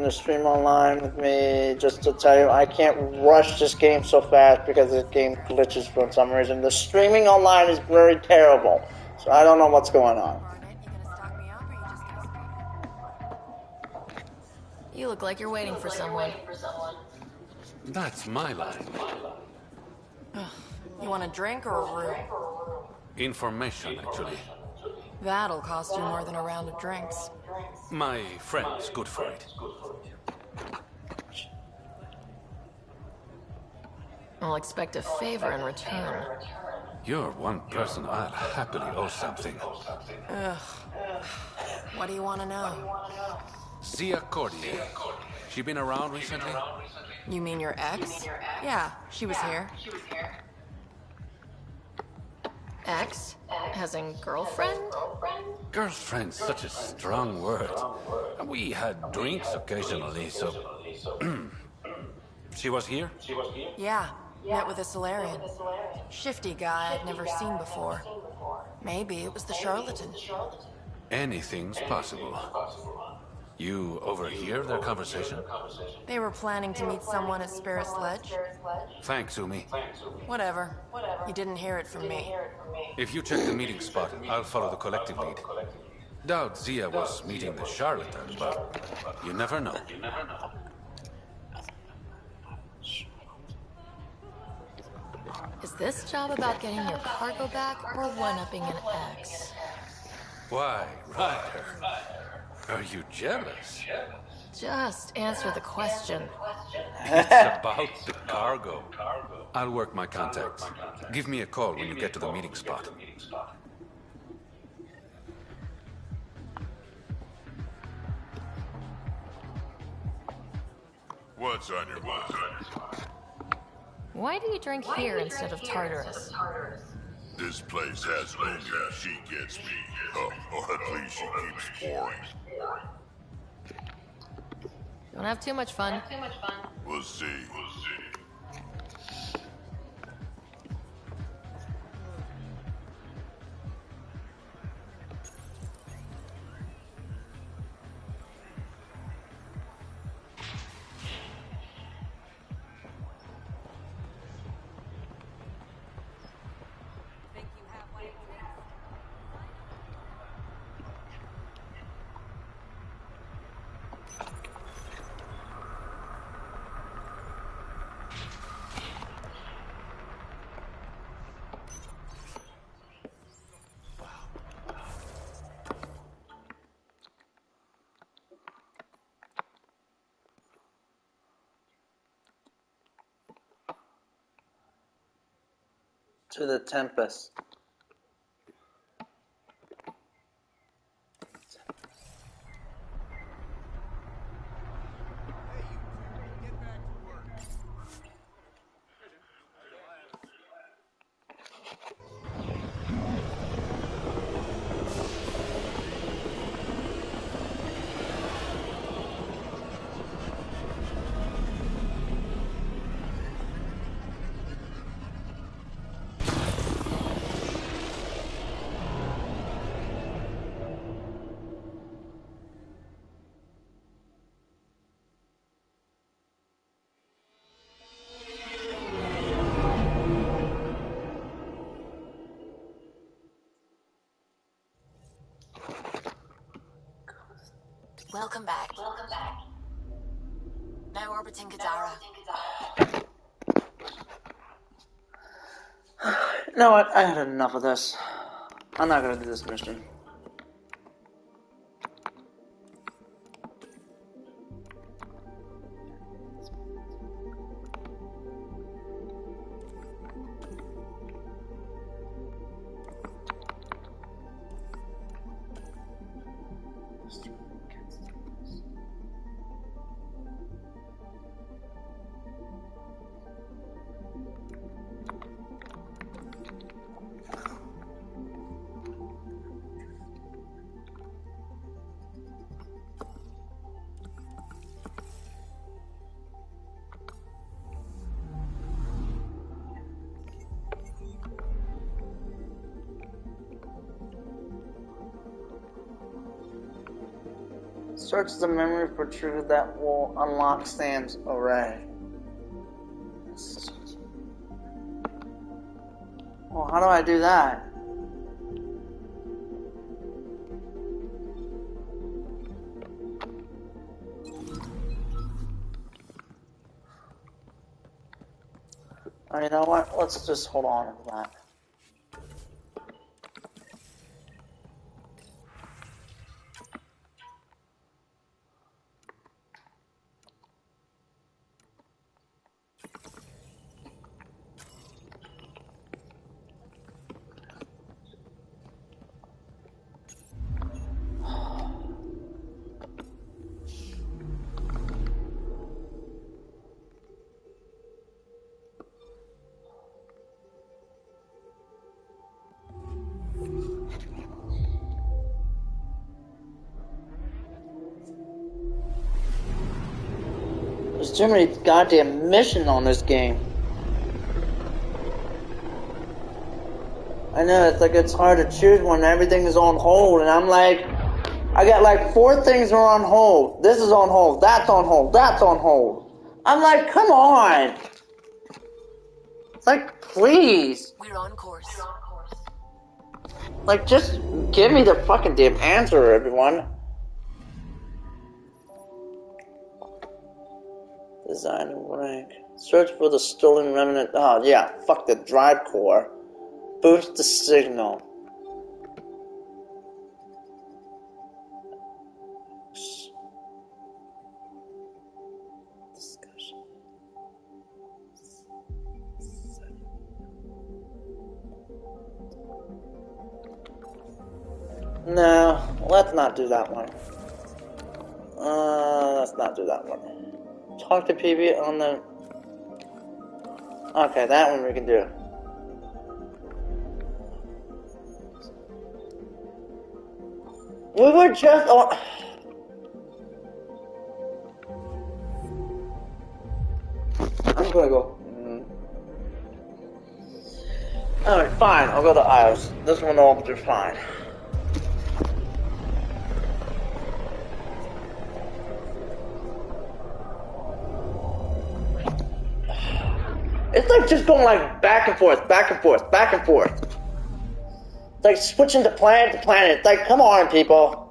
to stream online with me. Just to tell you, I can't rush this game so fast because the game glitches for some reason. The streaming online is very terrible, so I don't know what's going on. You look like you're waiting for someone. That's my line. You want a drink or a room? Information, actually. That'll cost you more than a round of drinks. My friend's good for it. I'll expect a favor in return. You're one person I'll happily owe something. Ugh. What do you want to know? Zia Cordier. She been around recently? You mean your ex? Yeah, she was here. Ex? As in girlfriend? Girlfriend's such a strong word. We had drinks occasionally, so... She was here? Yeah, met with a Solarian. Shifty guy I'd never seen before. Maybe it was the charlatan. Anything's possible. You overhear their conversation? They were planning to meet someone at Spirit's Ledge. Thanks, Umi. Whatever. You didn't hear it from me. If you check the meeting spot, I'll follow the collective lead. Doubt Zia was meeting the charlatan, but you never know. Is this job about getting your cargo back or one-upping an ex? Why, Ryder? Are you jealous? Just answer the question. It's about the cargo. I'll work my contacts. Give me a call when you get to the meeting spot. What's on your mind? Why do you drink here instead of Tartarus? This place has Umi. She gets me. Oh, or at least she keeps pouring. Don't have too much fun. We'll see. To the Tempest. Welcome back. Now orbiting Gadara. You know what? I had enough of this. I'm not gonna do this mission. Search the memory for truth that will unlock Sam's array. Well, how do I do that? Oh, you know what? Let's just hold on to that. There's too many goddamn missions on this game. I know, it's like it's hard to choose when everything is on hold, and I'm like, I got like 4 things are on hold. This is on hold, that's on hold, that's on hold. I'm like, come on. It's like, please. We're on course. Like, just give me the fucking damn answer, everyone. Design and rank. Search for the stolen remnant. Oh, yeah. Fuck the drive core. Boost the signal. Discussion. No, let's not do that one. Let's not do that one. Talk to PB on the... Okay, that one we can do. We were just on... I'm gonna go... Alright, fine, I'll go to Isles. This one will do fine. It's like just going like back and forth, back and forth, back and forth. It's like switching to planet to planet. It's like, come on, people.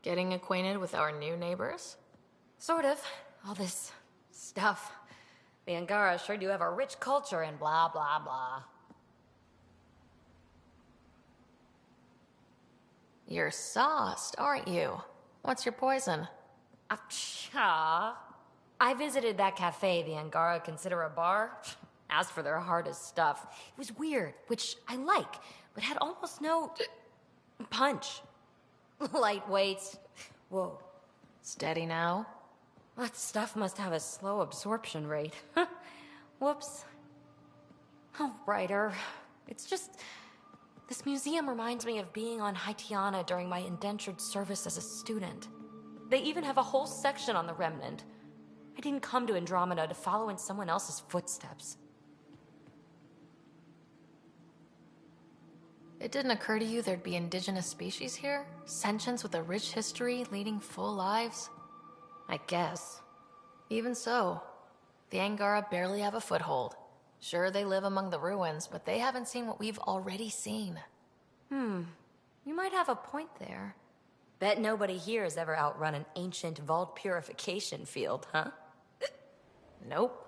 Getting acquainted with our new neighbors? Sort of. All this stuff. The Angara sure do have a rich culture and blah, blah, blah. You're sauced, aren't you? What's your poison? I visited that cafe the Angara consider a bar. Asked for their hardest stuff. It was weird, which I like, but had almost no punch. Lightweight. Whoa. Steady now? That stuff must have a slow absorption rate. Whoops. Oh, writer. It's just... This museum reminds me of being on Haitiana during my indentured service as a student. They even have a whole section on the Remnant. I didn't come to Andromeda to follow in someone else's footsteps. It didn't occur to you there'd be indigenous species here? Sentients with a rich history, leading full lives? I guess. Even so, the Angara barely have a foothold. Sure, they live among the ruins, but they haven't seen what we've already seen. You might have a point there. Bet nobody here has ever outrun an ancient vault purification field, huh? Nope.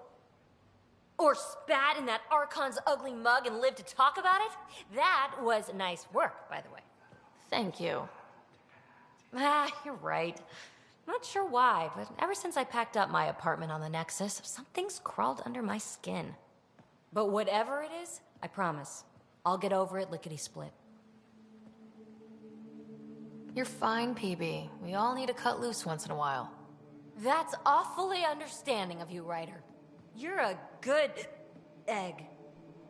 Or spat in that Archon's ugly mug and lived to talk about it? That was nice work, by the way. Thank you. You're right. Not sure why, but ever since I packed up my apartment on the Nexus, something's crawled under my skin. But whatever it is, I promise, I'll get over it lickety-split. You're fine, PB. We all need to cut loose once in a while. That's awfully understanding of you, Ryder. You're a good egg.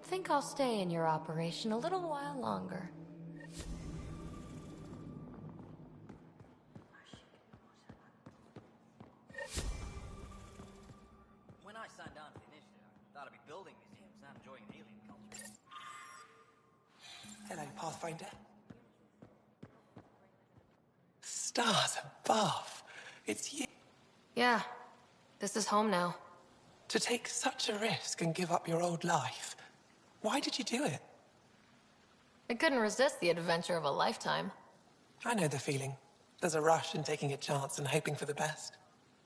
Think I'll stay in your operation a little while longer. When I signed on for the initiative, I thought I'd be building museums, not enjoying an alien culture. Hello, Pathfinder. Stars above. It's you. Yeah, this is home now. To take such a risk and give up your old life. Why did you do it? I couldn't resist the adventure of a lifetime. I know the feeling. There's a rush in taking a chance and hoping for the best.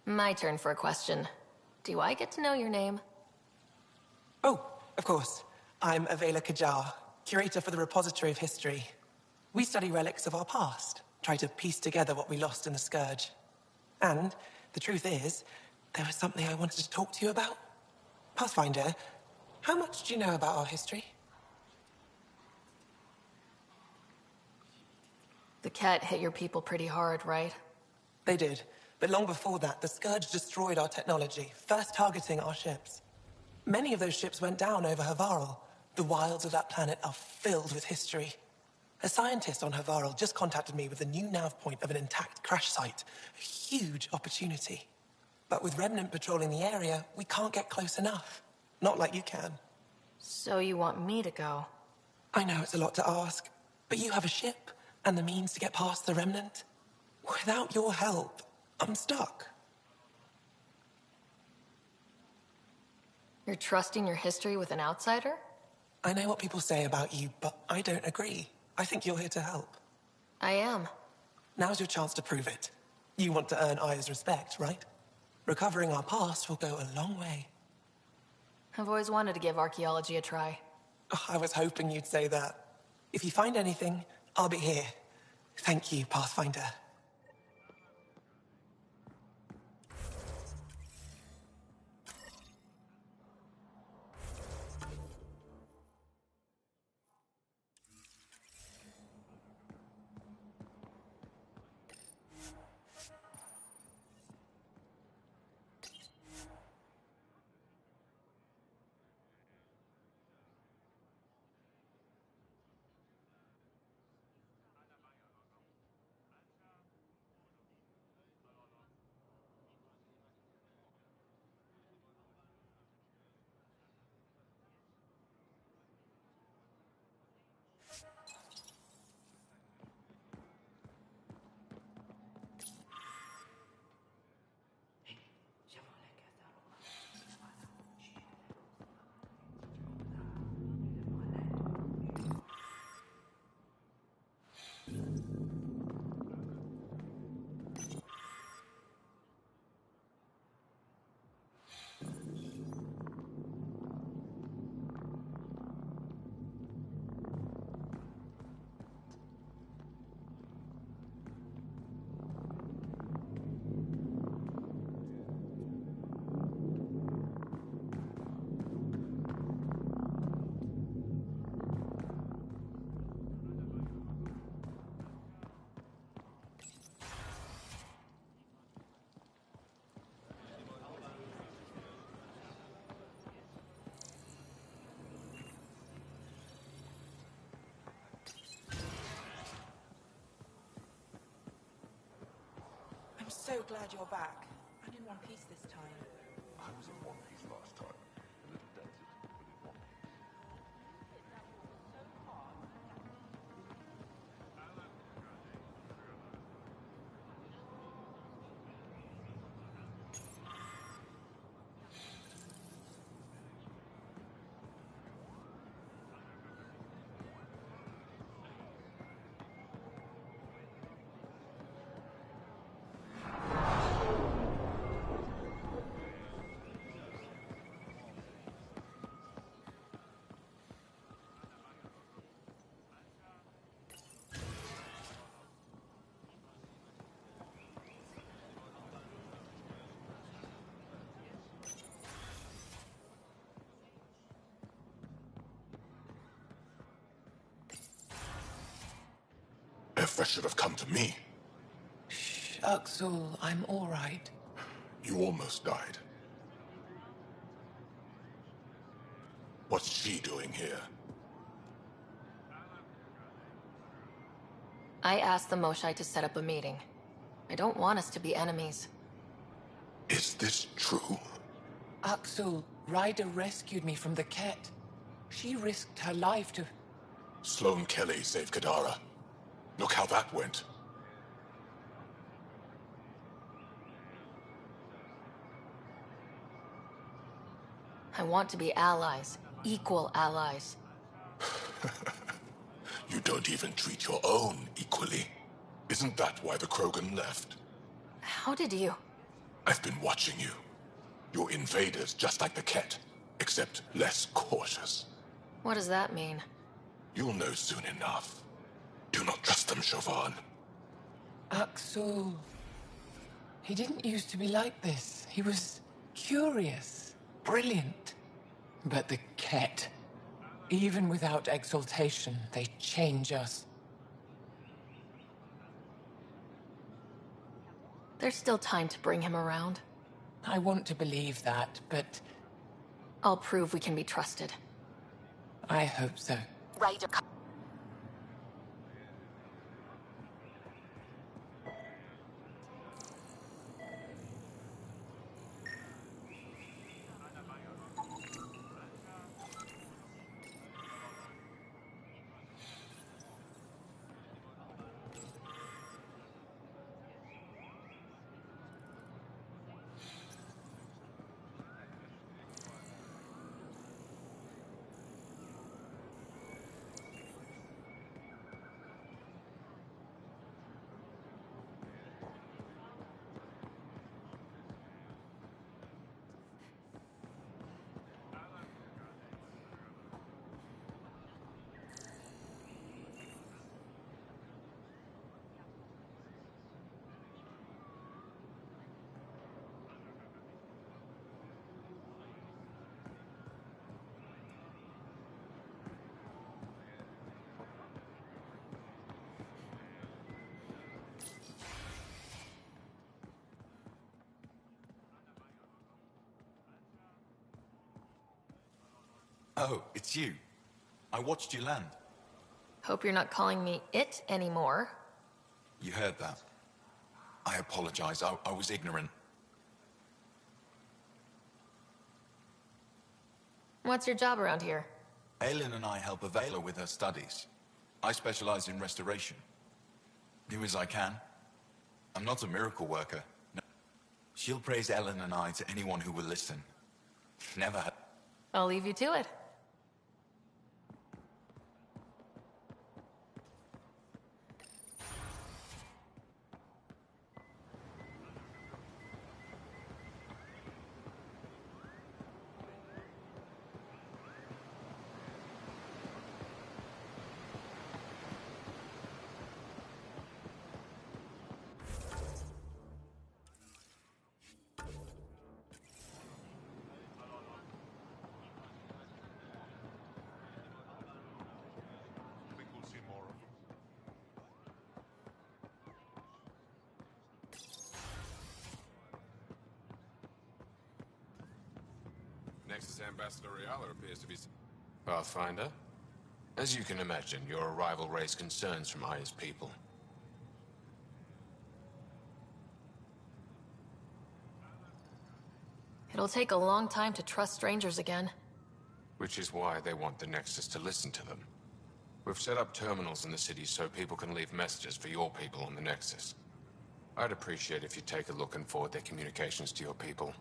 My turn for a question. Do I get to know your name? Oh, of course. I'm Avela Kajar, curator for the Repository of History. We study relics of our past, try to piece together what we lost in the Scourge. And the truth is, there was something I wanted to talk to you about. Pathfinder, how much do you know about our history? The cat hit your people pretty hard, right? They did. But long before that, the Scourge destroyed our technology, first targeting our ships. Many of those ships went down over Havarl. The wilds of that planet are filled with history. A scientist on Havarl just contacted me with the new nav point of an intact crash site. A huge opportunity. But with Remnant patrolling the area, we can't get close enough. Not like you can. So you want me to go? I know it's a lot to ask, but you have a ship and the means to get past the Remnant. Without your help, I'm stuck. You're trusting your history with an outsider? I know what people say about you, but I don't agree. I think you're here to help. I am. Now's your chance to prove it. You want to earn Aya's respect, right? Recovering our past will go a long way. I've always wanted to give archaeology a try. Oh, I was hoping you'd say that. If you find anything, I'll be here. Thank you, Pathfinder. so glad you're back. I'm in one piece this time. I was in one piece last time. A little dented, but in one piece. If I should have come to me. Shh, Uxul, I'm all right. You almost died. What's she doing here? I asked the Moshai to set up a meeting. I don't want us to be enemies. Is this true? Uxul, Ryder rescued me from the Ket. She risked her life to... Sloane Kelly saved Kadara. Look how that went. I want to be allies. Equal allies. You don't even treat your own equally. Isn't that why the Krogan left? How did you... I've been watching you. You're invaders just like the Ket, except less cautious. What does that mean? You'll know soon enough. Do not trust them, Chauvin. Uxul. He didn't used to be like this. He was curious, brilliant. But the Ket, even without exaltation, they change us. There's still time to bring him around. I want to believe that, but I'll prove we can be trusted. I hope so. Ryder. Oh, it's you. I watched you land. Hope you're not calling me it anymore. You heard that. I apologize. I was ignorant. What's your job around here? Aylin and I help Avela with her studies. I specialize in restoration. Do as I can. I'm not a miracle worker. No. She'll praise Ellen and I to anyone who will listen. Never. I'll leave you to it. Think we'll see more of them. Nexus Ambassador Reala appears to be... Pathfinder? As you can imagine, your arrival raised concerns from Aya's people. It'll take a long time to trust strangers again. Which is why they want the Nexus to listen to them. We've set up terminals in the city so people can leave messages for your people on the Nexus. I'd appreciate if you take a look and forward their communications to your people.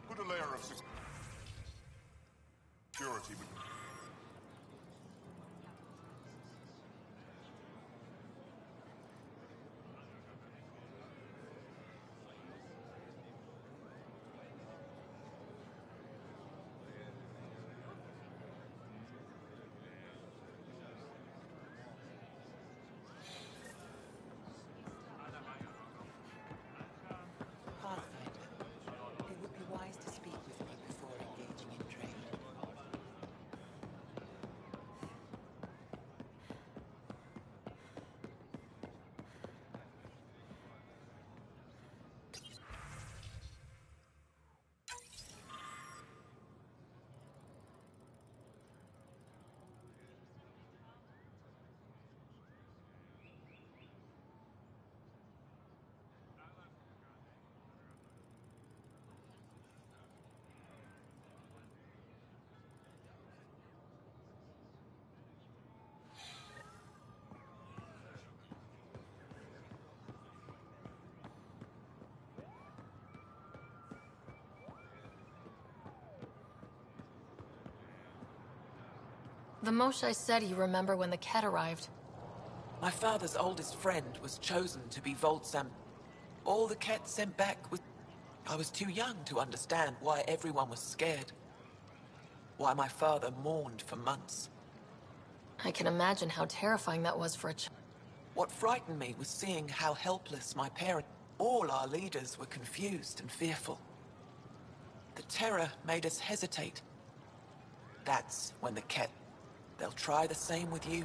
Put a layer of security. Pathfinder, it would be wise to speak with me before engaging in trade. The Moshae said you remember when the Ket arrived. My father's oldest friend was chosen to be Voltsam. All the Ket sent back was... I was too young to understand why everyone was scared. Why my father mourned for months. I can imagine how terrifying that was for a child. What frightened me was seeing how helpless my parents... All our leaders were confused and fearful. The terror made us hesitate. That's when the Ket... They'll try the same with you.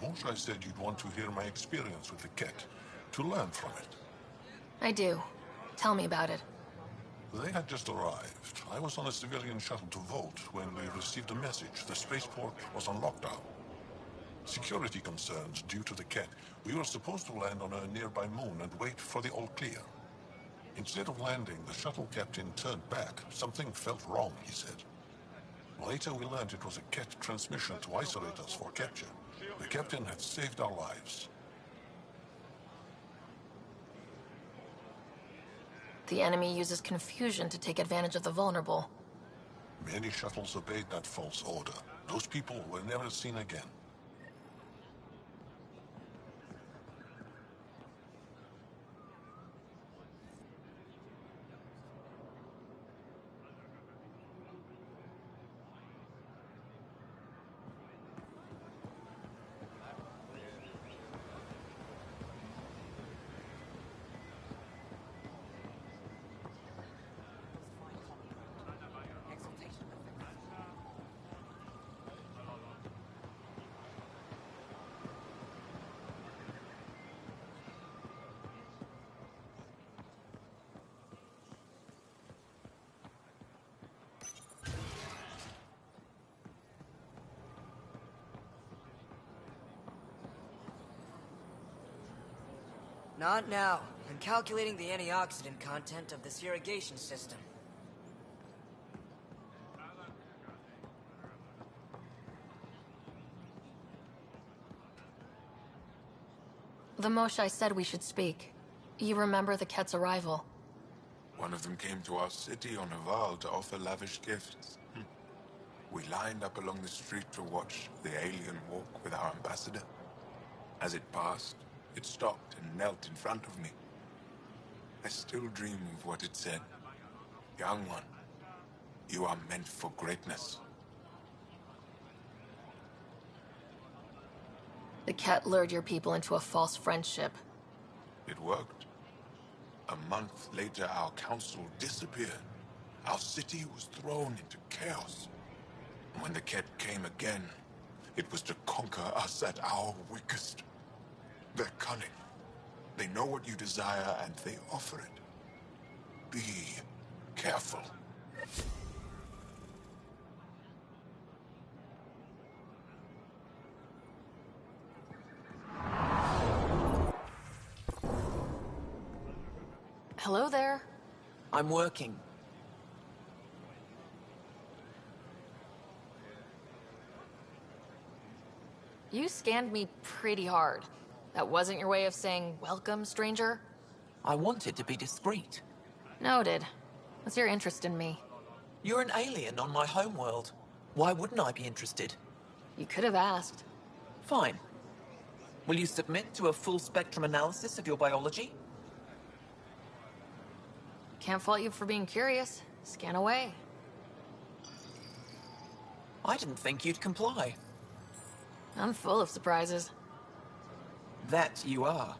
Moshae said you'd want to hear my experience with the Ket, to learn from it. I do. Tell me about it. They had just arrived. I was on a civilian shuttle to Volt when we received a message. The spaceport was on lockdown. Security concerns due to the Ket. We were supposed to land on a nearby moon and wait for the all clear. Instead of landing, the shuttle captain turned back. Something felt wrong, he said. Later we learned it was a Ket transmission to isolate us for capture. The captain had saved our lives. The enemy uses confusion to take advantage of the vulnerable. Many shuttles obeyed that false order. Those people were never seen again. Not now. I'm calculating the antioxidant content of this irrigation system. The Moshai said we should speak. You remember the Ket's arrival? One of them came to our city on Haval to offer lavish gifts. We lined up along the street to watch the alien walk with our ambassador. As it passed, it stopped and knelt in front of me. I still dream of what it said. Young one, you are meant for greatness. The Ket lured your people into a false friendship. It worked. A month later, our council disappeared. Our city was thrown into chaos. And when the Ket came again, it was to conquer us at our weakest. They're cunning. They know what you desire, and they offer it. Be careful. Hello there. I'm working. You scanned me pretty hard. That wasn't your way of saying, welcome, stranger? I wanted to be discreet. Noted. What's your interest in me? You're an alien on my homeworld. Why wouldn't I be interested? You could have asked. Fine. Will you submit to a full spectrum analysis of your biology? Can't fault you for being curious. Scan away. I didn't think you'd comply. I'm full of surprises. That you are.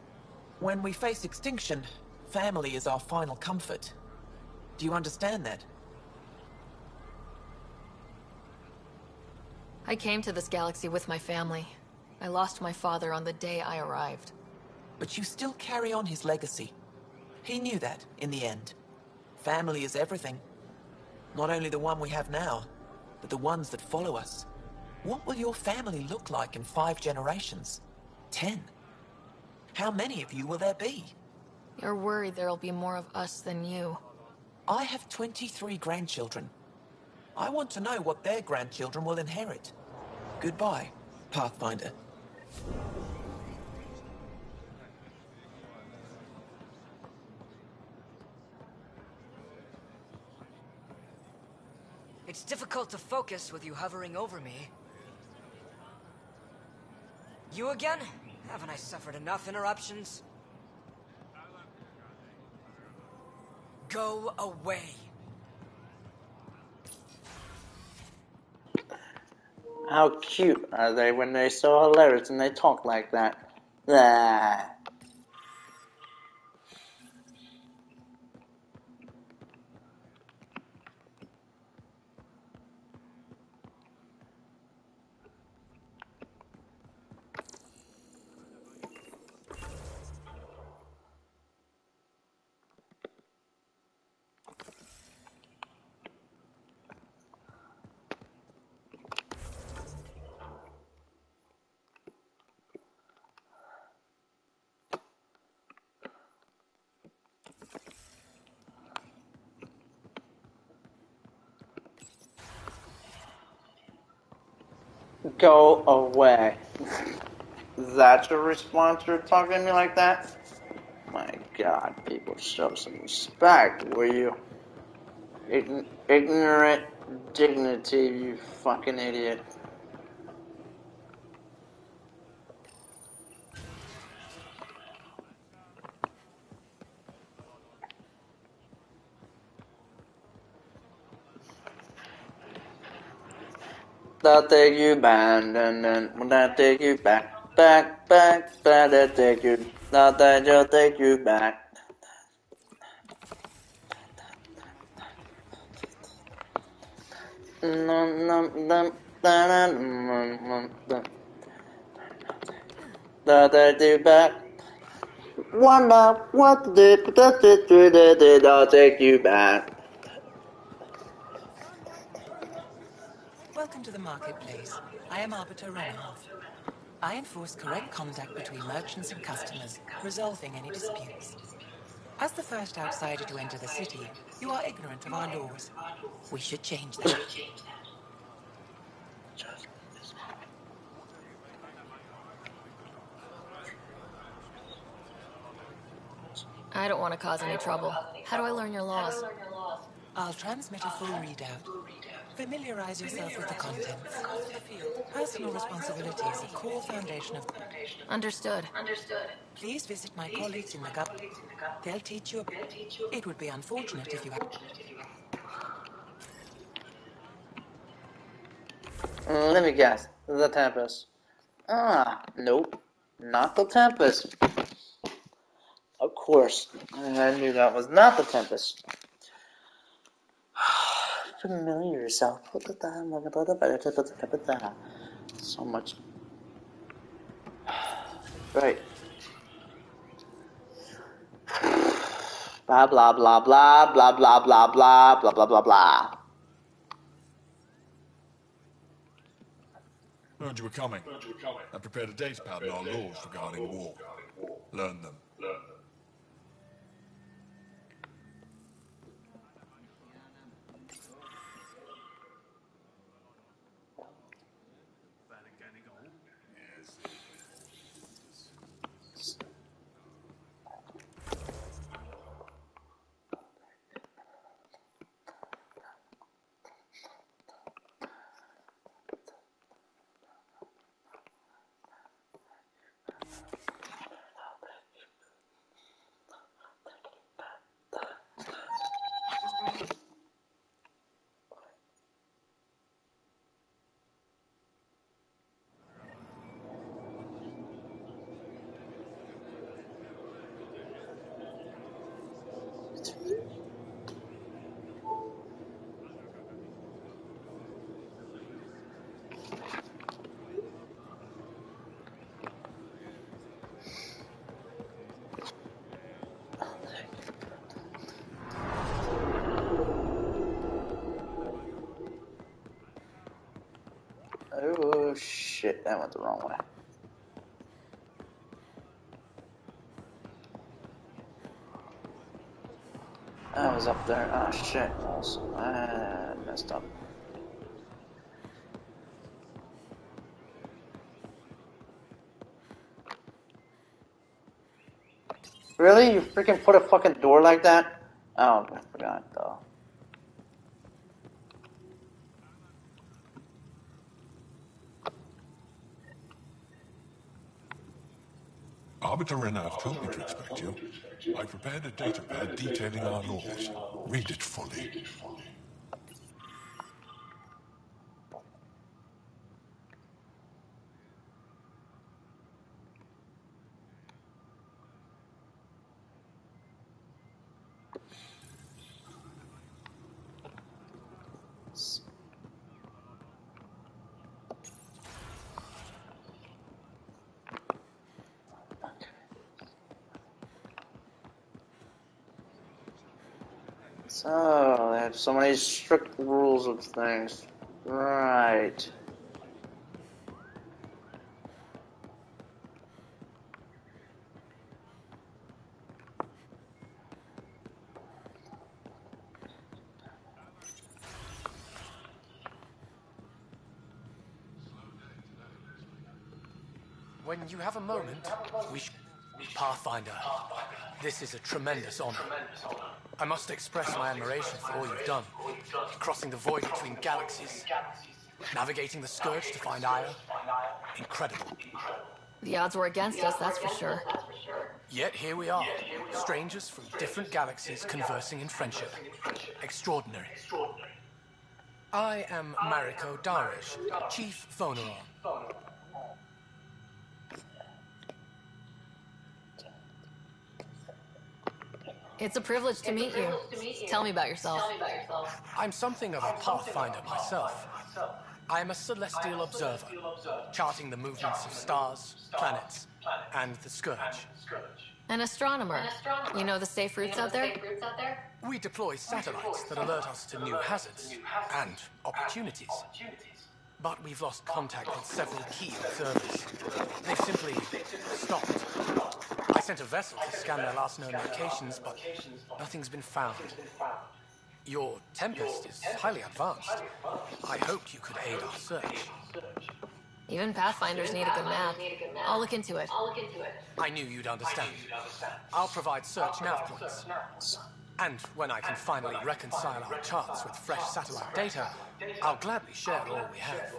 When we face extinction, family is our final comfort. Do you understand that? I came to this galaxy with my family. I lost my father on the day I arrived. But you still carry on his legacy. He knew that, in the end. Family is everything. Not only the one we have now, but the ones that follow us. What will your family look like in 5 generations? 10? How many of you will there be? You're worried there'll be more of us than you. I have 23 grandchildren. I want to know what their grandchildren will inherit. Goodbye, Pathfinder. It's difficult to focus with you hovering over me. You again? Haven't I suffered enough interruptions? Go away. How cute are they when they're so hilarious and they talk like that? Ah. Go away. Is that your response for talking to me like that? My God, people, show some respect, will you? Ignorant dignity, you fucking idiot. They'll take you back, and then they'll take you back, back, they'll take you, they'll take you back. They'll take you back. One more, what did they'll take you back. Welcome to the marketplace. I am Arbiter Renhoff. I enforce correct contact between merchants and customers, resolving any disputes. As the first outsider to enter the city, you are ignorant of our laws. We should change that. I don't want to cause any trouble. How do I learn your laws? I'll transmit a full readout. Familiarize yourself with the contents. Personal responsibility is a core foundation of... Understood. Please visit my colleagues in the government. They'll teach you. It would be unfortunate if you had... Let me guess. The Tempest. Ah, nope. Not the Tempest. Of course. I knew that was not the Tempest. Familiar yourself. So much. Right. Blah blah blah blah blah blah blah blah blah blah blah blah. Heard you were coming. I prepared a datapad on our laws regarding war. Learn them. Oh shit, that went the wrong way. I was up there. Oh shit. I messed up. Really? You freaking put a fucking door like that? Oh, I forgot though. Arbiter Renard told me to expect you. I prepared a datapad detailing our laws. Read it fully. So, they have so many strict rules of things. Right. When you have a moment, we should... Pathfinder, this is a tremendous honor. I must express my admiration for all you've done. Crossing the void between galaxies, navigating the Scourge to find Aya. Incredible. The odds were against us, that's for sure. Yet here we are, strangers from different galaxies conversing in friendship. Extraordinary. I am Mariko Darish, Chief Voneron. It's a privilege to meet you. Tell me about yourself. I'm something of a pathfinder myself. I am a celestial observer, charting the movements of stars, planets, and the Scourge. An astronomer. You know the safe routes out there? We deploy satellites that alert us to new hazards and opportunities. but we've lost contact with several key observers. They've simply stopped. I sent a vessel to scan their last known locations, but nothing's been found. Your Tempest is highly advanced. I hoped you could aid our search. Even Pathfinders need a good map. I'll look into it. I knew you'd understand. I'll provide search nav points. And when I can finally reconcile our charts with fresh satellite data, I'll gladly share all we have.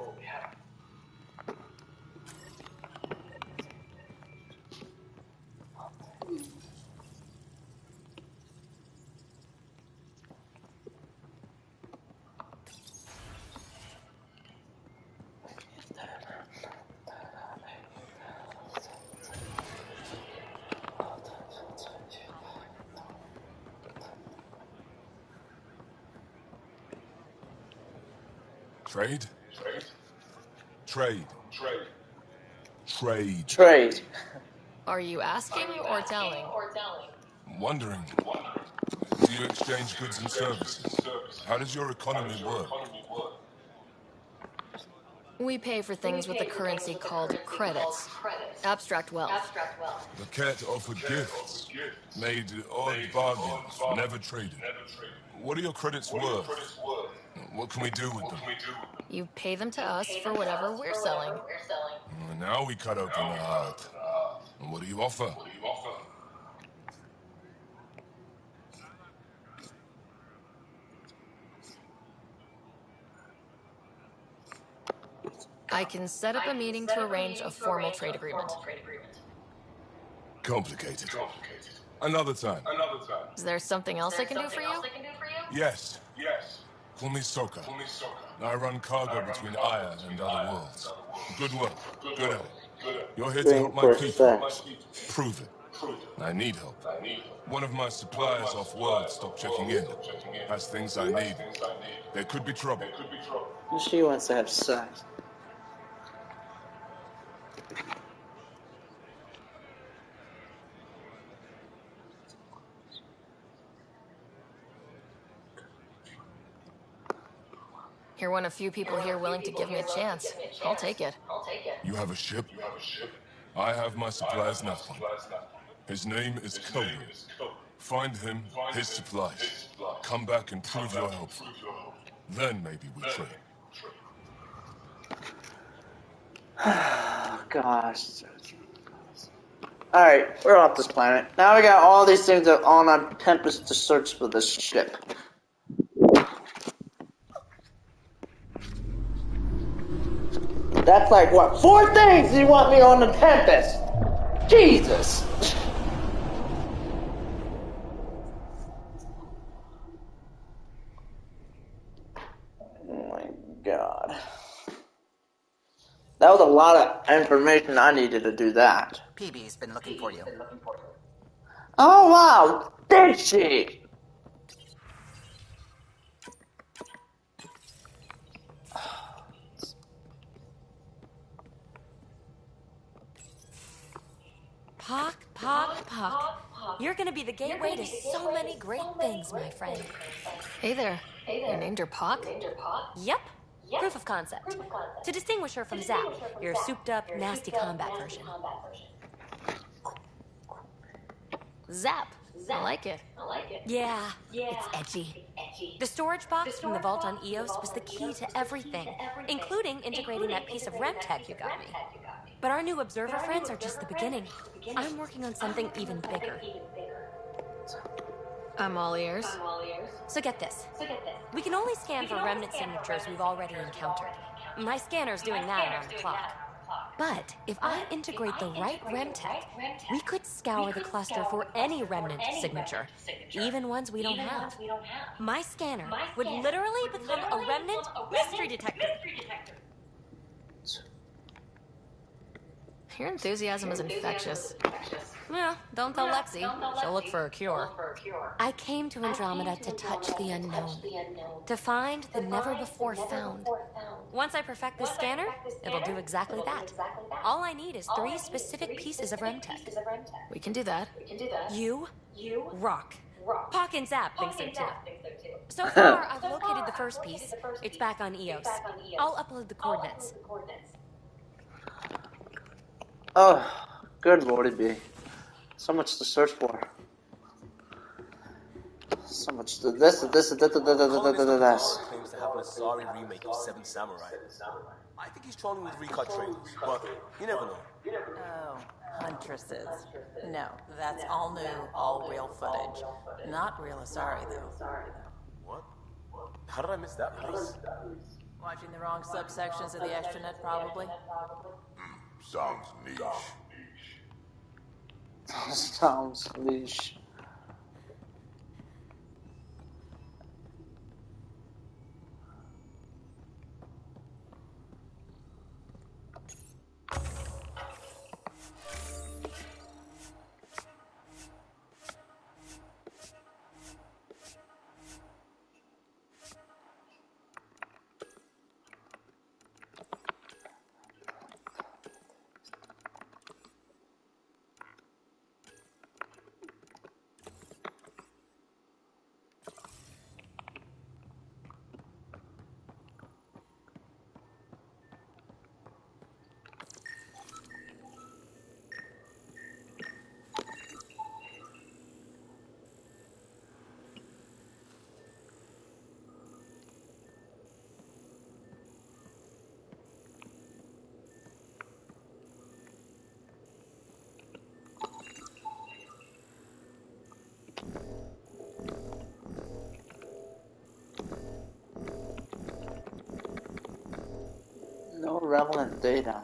Trade? Trade. Trade. Trade. Are you asking or telling? Wondering, do you exchange goods and services? How does your economy work? We pay for things with a currency called credits. Abstract wealth. The cat offered gifts, made odd bargains, never traded. What are your credits worth? What can we do with them? You pay them to us for whatever we're selling. Now we cut open the heart. And what do you offer? I can set up a meeting to arrange a formal trade agreement. Complicated. Another time. Is there something else I can do for you? Yes. Call me Soka. I run cargo between Aya and other worlds. Good work. Good at it. You're here to help my people. Prove it. I need help. One of my suppliers off-world stopped checking in. Has things I need. There could be trouble. She wants to have sex. You're one of few people here willing to give me a chance. I'll take it. You have a ship? I have my supplies nothing. His name is Kogu. Find him, his supplies. Come back and prove you're helpful. Then maybe we trade. Gosh. Alright, we're off this planet. Now we got all these things that are on Tempest to search for this ship. That's like, what, 4 things you want me on the Tempest? Jesus! Oh my god. That was a lot of information I needed to do that. PB's been looking for you. Oh wow! Did she? Pock. You're gonna be the gateway to so many great things, my friend. Hey there. You named her Pock? Yep. Proof of concept. To distinguish her from Zap, your souped-up, nasty combat version. Zap. I like it. Yeah, it's edgy. The storage box from the vault on Eos was the key to everything, including integrating that piece of REM tech you got me. But our new observer friends are just the beginning. I'm working on something even bigger. I'm all ears. So get this. We can only scan for remnant signatures we've already encountered. My scanner's doing that around the clock. But if I integrate the right REM tech, we could scour the cluster for any remnant signature, even ones we don't have. My scanner would literally become a remnant mystery detector. Your enthusiasm is infectious. Yeah, don't tell Lexi. She'll look for a cure. I came to Andromeda to touch the unknown, to find the never-before-found. Once I perfect this scanner, it'll do exactly that. All I need is 3 specific pieces of REM tech. We can do that. You rock. Pock and Zap think so too. So far, I've located the first piece. It's back on EOS. I'll upload the coordinates. Oh, good lordy be. So much to search for. So much to this. Columnist of the Vara claims to have an Asari remake of Seven Samurai. I think he's trolling with recut trailers, but you never know. Oh, Huntresses. No, that's all new, all real footage. Not real Asari, though. What? How did I miss that release? Watching the wrong subsections of the extranet, probably. Sounds niche. Sounds niche. No relevant data.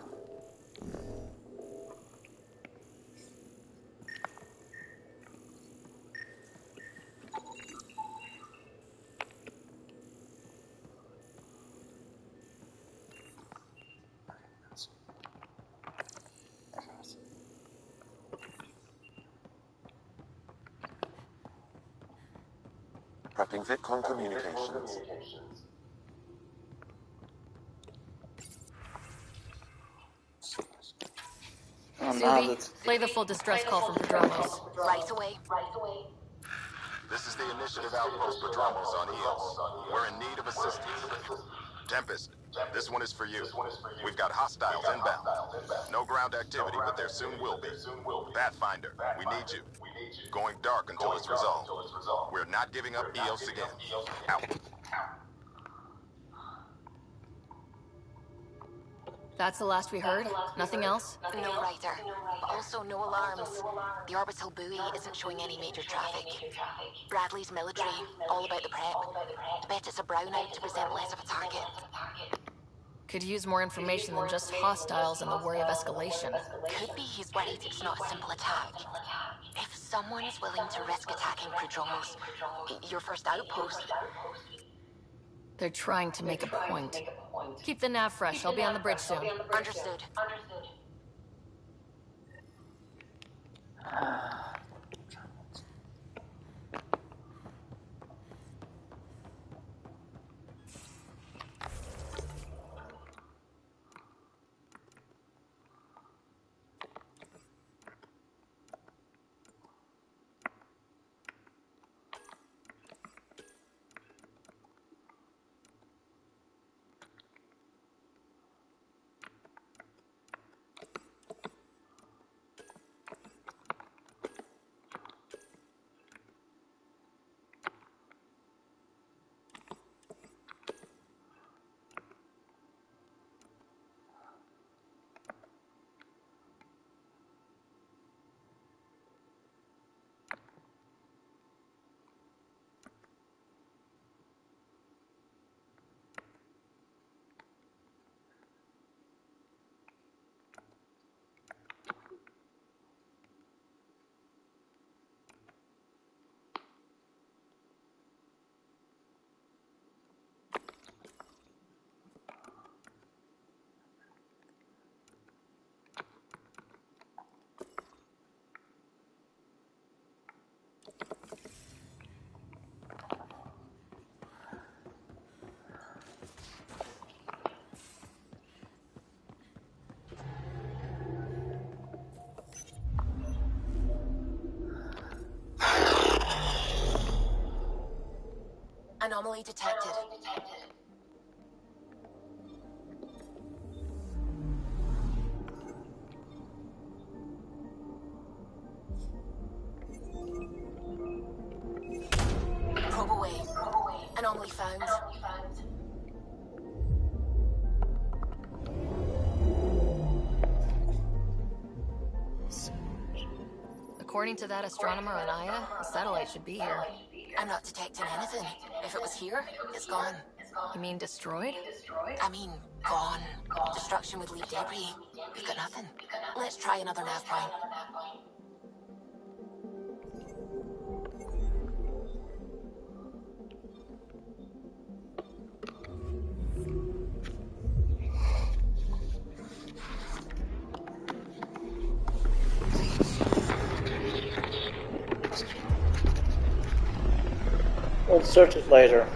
Prepping VitCon communications. Oh, now Subi, that's... play the full distress call from Padromos. Right away. This is the Initiative Outpost Padromos on Eos. We're in need of assistance. Tempest, this one is for you. We've got hostiles inbound. No ground activity, but there soon will be. Pathfinder, we need you. Going dark until it's resolved. We're not giving up Eos again. Out. That's the last we heard? Nothing else? No rider. But also no alarms. The orbital buoy isn't showing any major traffic. Bradley's military, all about the prep. I bet it's a brownout to present less of a target. Could use more information than just hostiles and the worry of escalation. Could be he's worried it's not a simple attack. If someone's willing to risk attacking Prodromos, your first outpost... They're trying to make a point. Keep the nav fresh. I'll be on the bridge soon. Understood. Anomaly detected. Probe away. Anomaly found. According to that astronomer on Aya, a satellite should be here. I'm not detecting anything. If it was here, it's gone. You mean destroyed? I mean, gone. Destruction would leave debris. We've got nothing. Let's try another nav point. We'll search it later.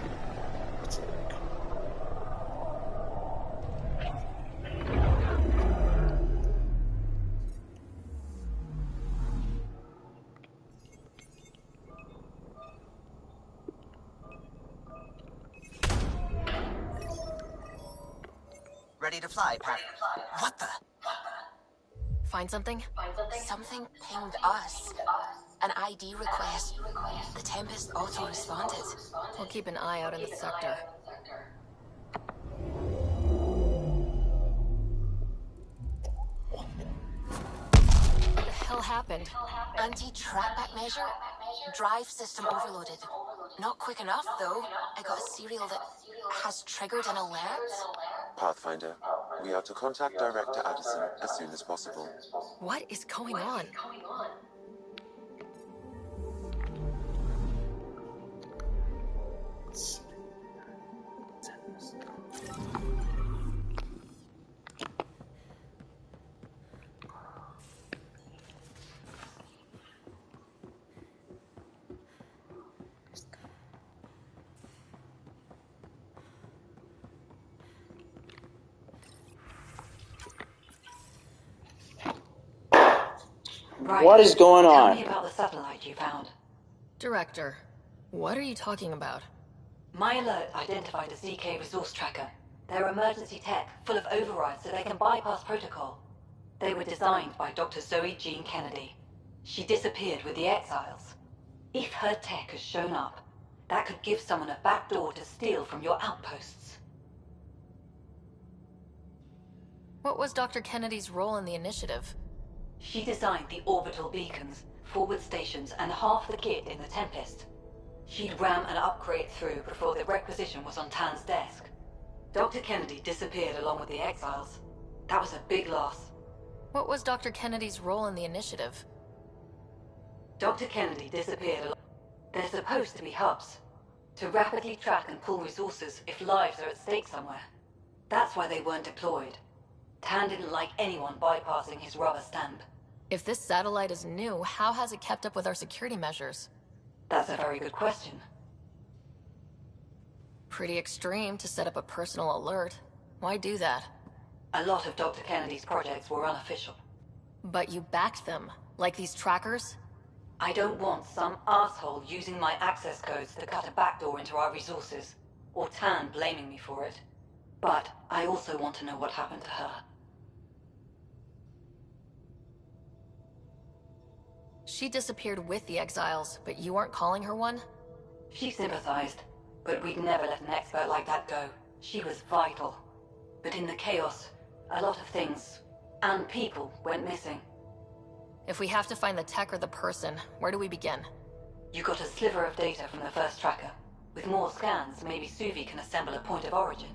Ready to fly, Pat. What the? Find something? Something pinged us. An ID request. The Tempest auto-responded. We'll keep an eye out in the sector. What the hell happened? Anti-trackback measure? Drive system overloaded. Not quick enough, though. I got a serial that has triggered an alert. Pathfinder, we are to contact Director Addison as soon as possible. What is going on? Right. What is going on? Tell me about the satellite you found. Director, what are you talking about? My alert identified a ZK resource tracker. They're emergency tech, full of overrides so they can bypass protocol. They were designed by Dr. Zoe Jean Kennedy. She disappeared with the Exiles. If her tech has shown up, that could give someone a backdoor to steal from your outposts. What was Dr. Kennedy's role in the initiative? She designed the orbital beacons, forward stations, and half the kit in the Tempest. She'd ram an upgrade through before the requisition was on Tan's desk. Dr. Kennedy disappeared along with the Exiles. That was a big loss. What was Dr. Kennedy's role in the initiative? Dr. Kennedy disappeared. They're supposed to be hubs, to rapidly track and pull resources if lives are at stake somewhere. That's why they weren't deployed. Tan didn't like anyone bypassing his rubber stamp. If this satellite is new, how has it kept up with our security measures? That's a very good question. Pretty extreme to set up a personal alert. Why do that? A lot of Dr. Kennedy's projects were unofficial. But you backed them, like these trackers? I don't want some asshole using my access codes to cut a backdoor into our resources, or Tan blaming me for it. But I also want to know what happened to her. She disappeared with the Exiles, but you weren't calling her one? She sympathized, but we'd never let an expert like that go. She was vital. But in the chaos, a lot of things, and people, went missing. If we have to find the tech or the person, where do we begin? You got a sliver of data from the first tracker. With more scans, maybe Suvi can assemble a point of origin.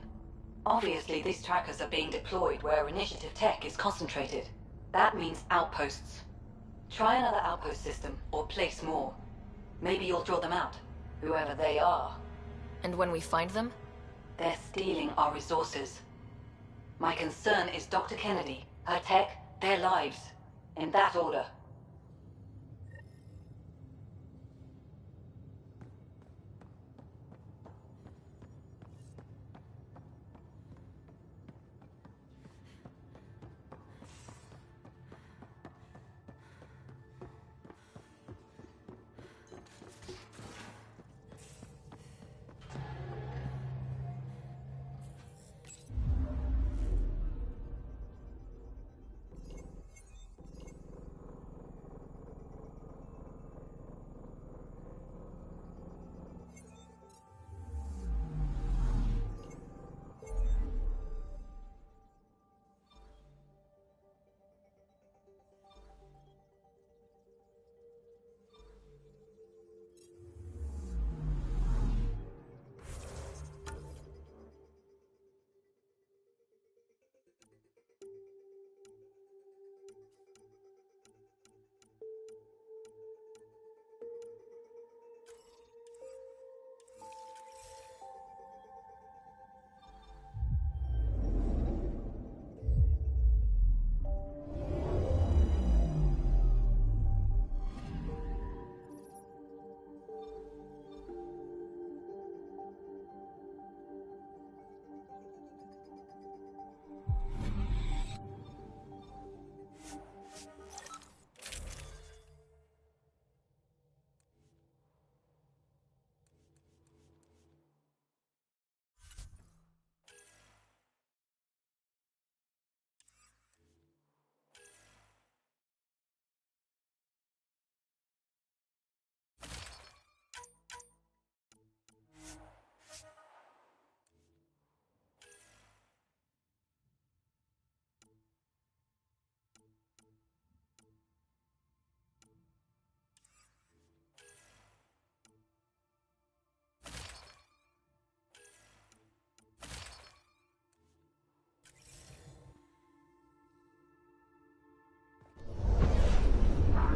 Obviously, these trackers are being deployed where initiative tech is concentrated. That means outposts. Try another outpost system, or place more. Maybe you'll draw them out, whoever they are. And when we find them? They're stealing our resources. My concern is Dr. Kennedy, her tech, their lives. In that order.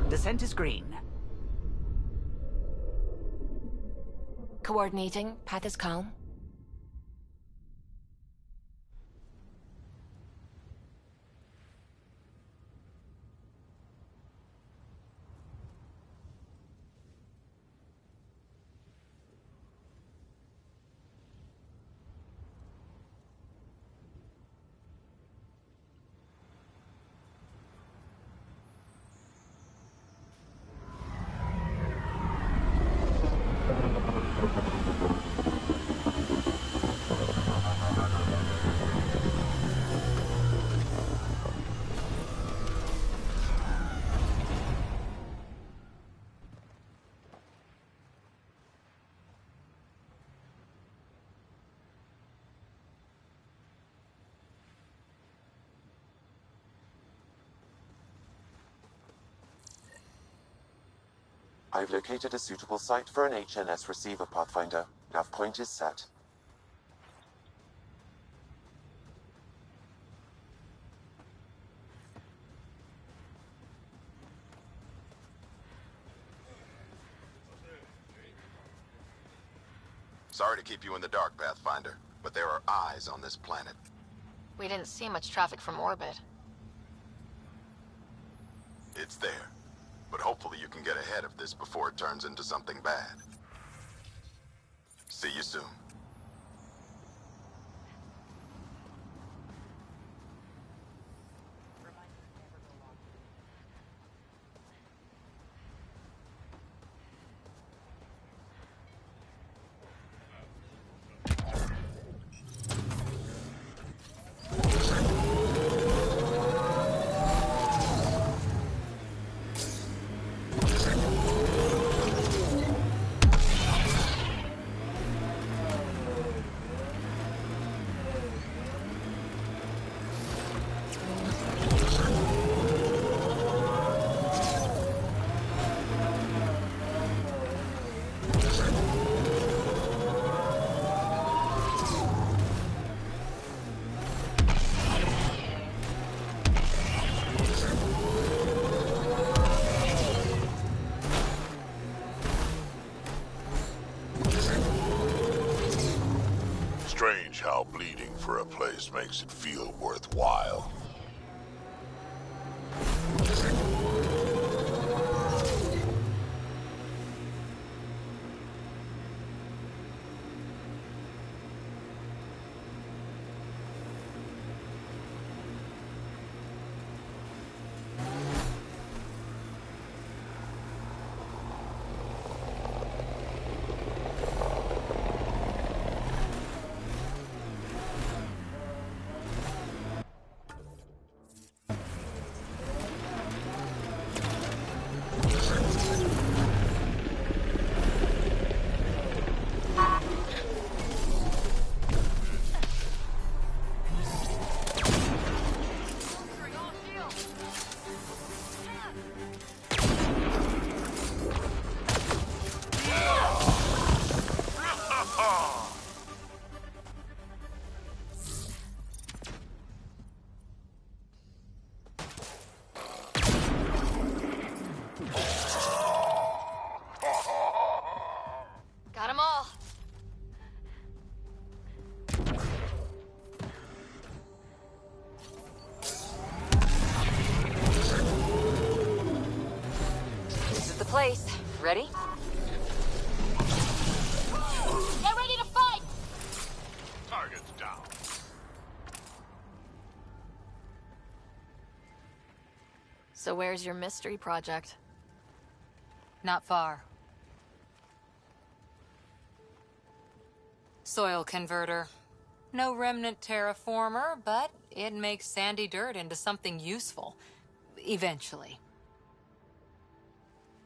Descent is green. Coordinating. Path is calm. I've located a suitable site for an HNS receiver, Pathfinder. Nav point is set. Sorry to keep you in the dark, Pathfinder, but there are eyes on this planet. We didn't see much traffic from orbit. It's there. But hopefully you can get ahead of this before it turns into something bad. See you soon. Strange how bleeding for a place makes it feel worthwhile. Got 'em all. This is the place. Ready? Get ready to fight! Target's down. So where's your mystery project? Not far. Soil converter. No remnant terraformer, but it makes sandy dirt into something useful. Eventually.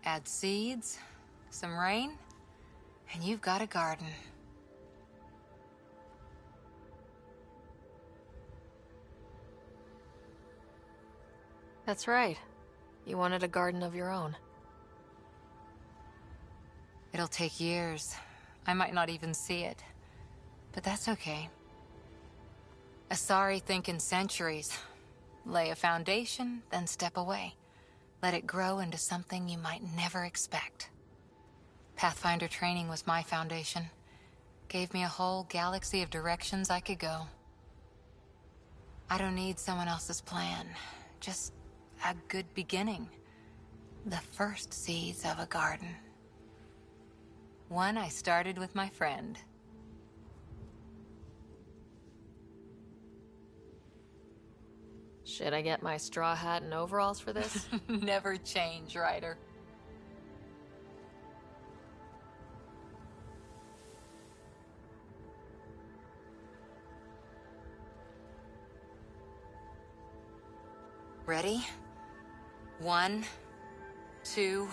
Add seeds, some rain, and you've got a garden. That's right. You wanted a garden of your own. It'll take years. I might not even see it. But that's okay. Asari think in centuries. Lay a foundation, then step away. Let it grow into something you might never expect. Pathfinder training was my foundation. Gave me a whole galaxy of directions I could go. I don't need someone else's plan. Just a good beginning. The first seeds of a garden. One I started with my friend. Should I get my straw hat and overalls for this? Never change, Ryder. Ready? 1, 2...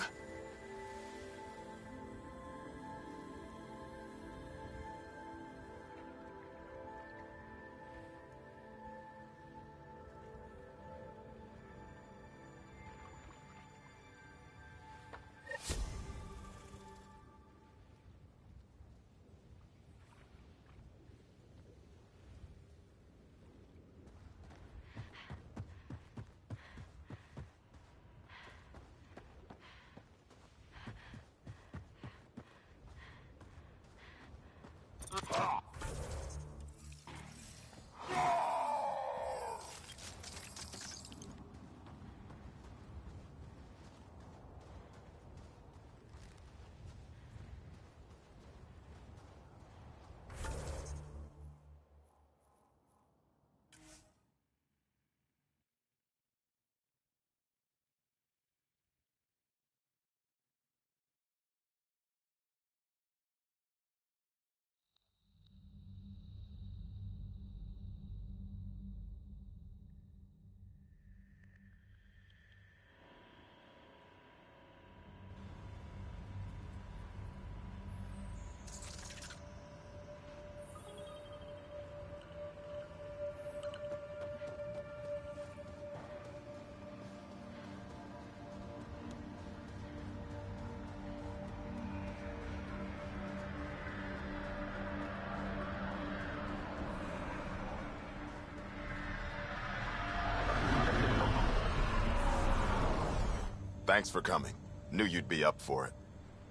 Thanks for coming. Knew you'd be up for it.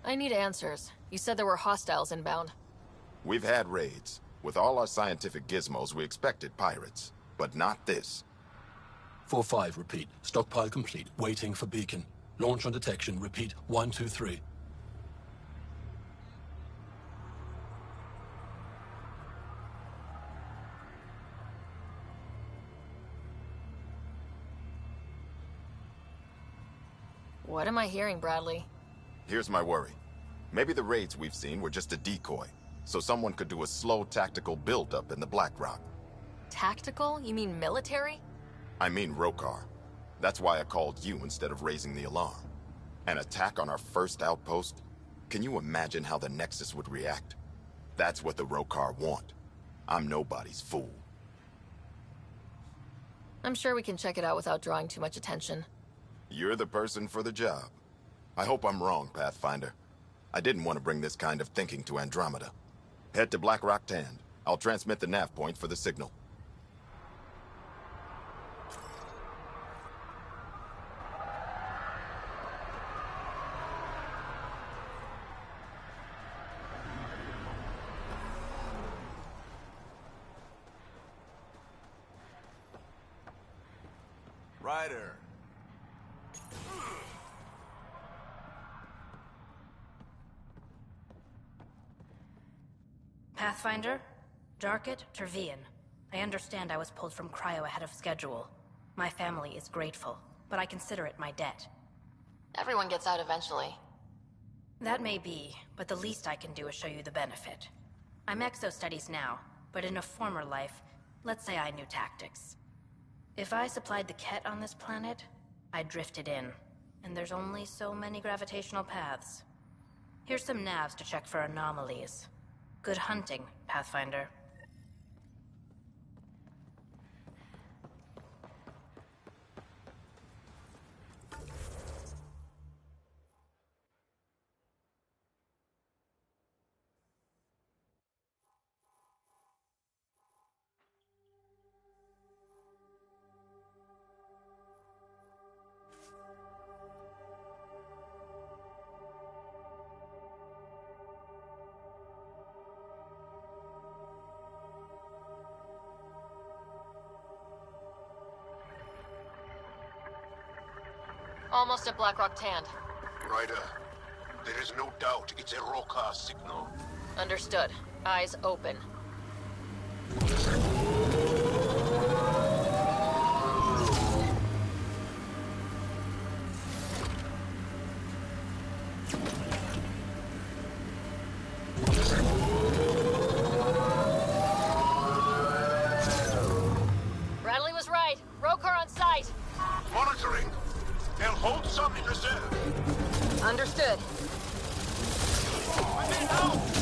I need answers. You said there were hostiles inbound. We've had raids. With all our scientific gizmos, we expected pirates. But not this. 4-5, repeat. Stockpile complete. Waiting for beacon. Launch on detection. Repeat. 1, 2, 3. What am I hearing, Bradley? Here's my worry. Maybe the raids we've seen were just a decoy, so someone could do a slow tactical build-up in the Black Rock. Tactical? You mean military? I mean Rokar. That's why I called you instead of raising the alarm. An attack on our first outpost? Can you imagine how the Nexus would react? That's what the Rokar want. I'm nobody's fool. I'm sure we can check it out without drawing too much attention. You're the person for the job. I hope I'm wrong, Pathfinder. I didn't want to bring this kind of thinking to Andromeda. Head to Black Rock Tand. I'll transmit the nav point for the signal. Ryder. Pathfinder? Darket, Tervian. I understand I was pulled from Cryo ahead of schedule. My family is grateful, but I consider it my debt. Everyone gets out eventually. That may be, but the least I can do is show you the benefit. I'm exo-studies now, but in a former life, let's say I knew tactics. If I supplied the Ket on this planet, I drifted in, and there's only so many gravitational paths. Here's some navs to check for anomalies. Good hunting, Pathfinder. Almost at Blackrock Tand. Ryder, there is no doubt it's a Roka signal. Understood. Eyes open. Bradley was right. Rokar on site. Monitoring. They'll hold some in reserve. Understood. I need help!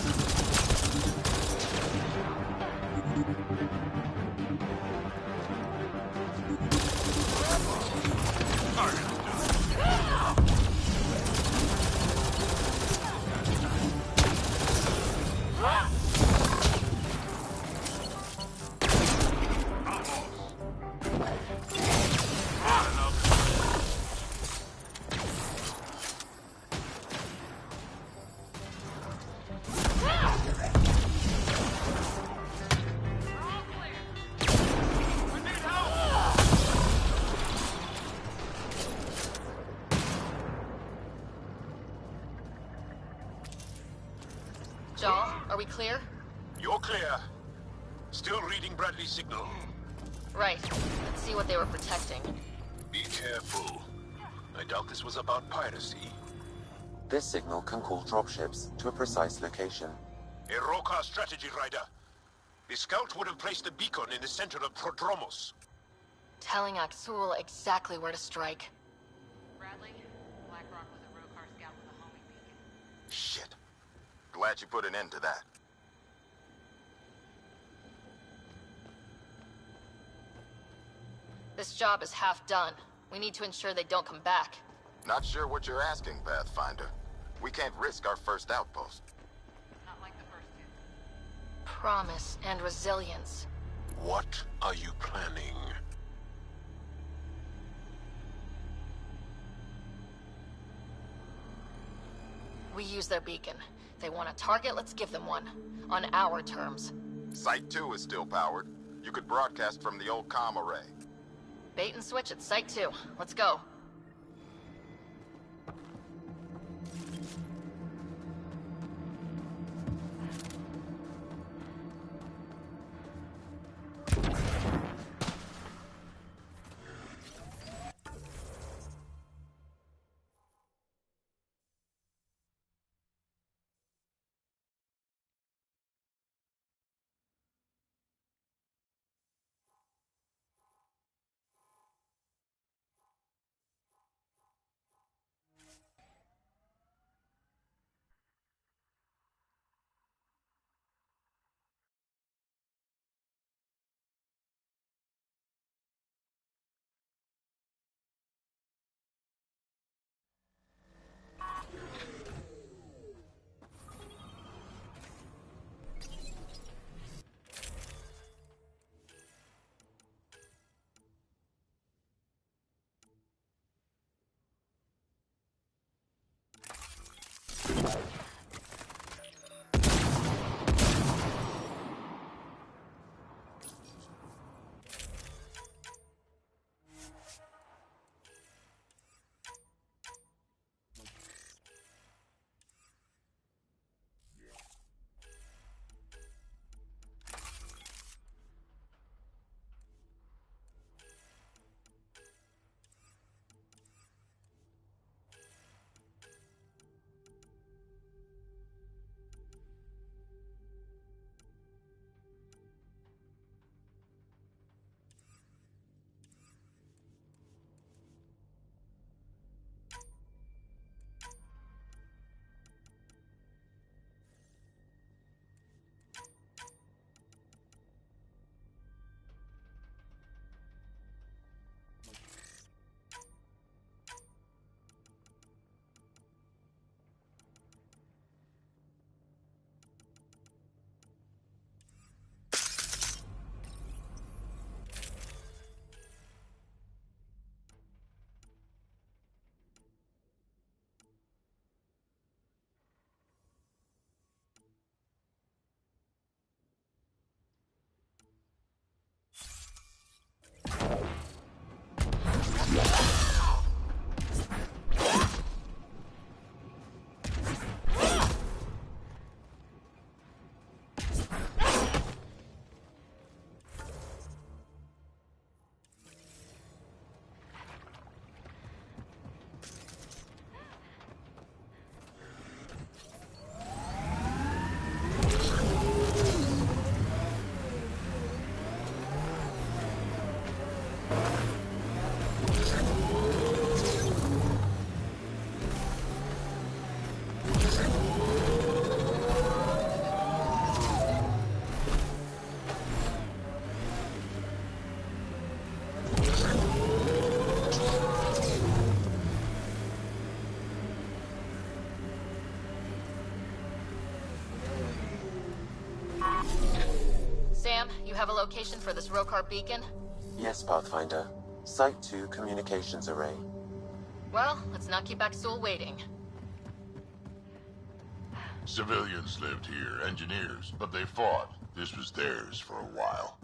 Jaw, are we clear? You're clear. Still reading Bradley's signal. Right. Let's see what they were protecting. Be careful. I doubt this was about piracy. This signal can call dropships to a precise location. A Roka strategy, Ryder. The scout would have placed a beacon in the center of Prodromos. Telling Aksul exactly where to strike. Bradley, Blackrock was a Rokar scout with a homing beacon. Shit. Glad you put an end to that. This job is half done. We need to ensure they don't come back. Not sure what you're asking, Pathfinder. We can't risk our first outpost. Not like the first two. Promise and resilience. What are you planning? We use their beacon. They want a target, let's give them one. On our terms. Site 2 is still powered. You could broadcast from the old comm array. Bait and switch at Site 2. Let's go. Sam, you have a location for this Rokar beacon? Yes, Pathfinder. Site 2 communications array. Well, let's not keep Axel waiting. Civilians lived here, engineers, but they fought. This was theirs for a while.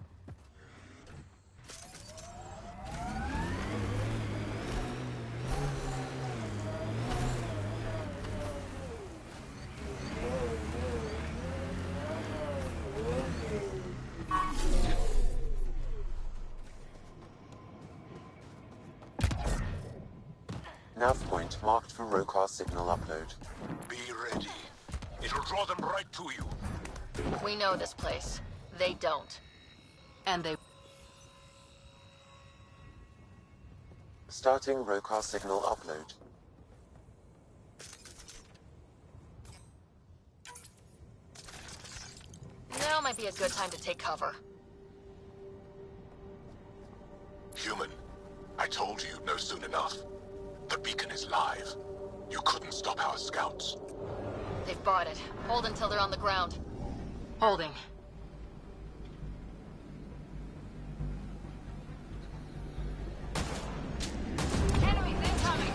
Nav point marked for Rokar signal upload. Be ready. It'll draw them right to you. We know this place. They don't. And they... Starting Rokar signal upload. Now might be a good time to take cover. Human, I told you you'd know soon enough. The beacon is live. You couldn't stop our scouts. They've bought it. Hold until they're on the ground. Holding. Enemies incoming!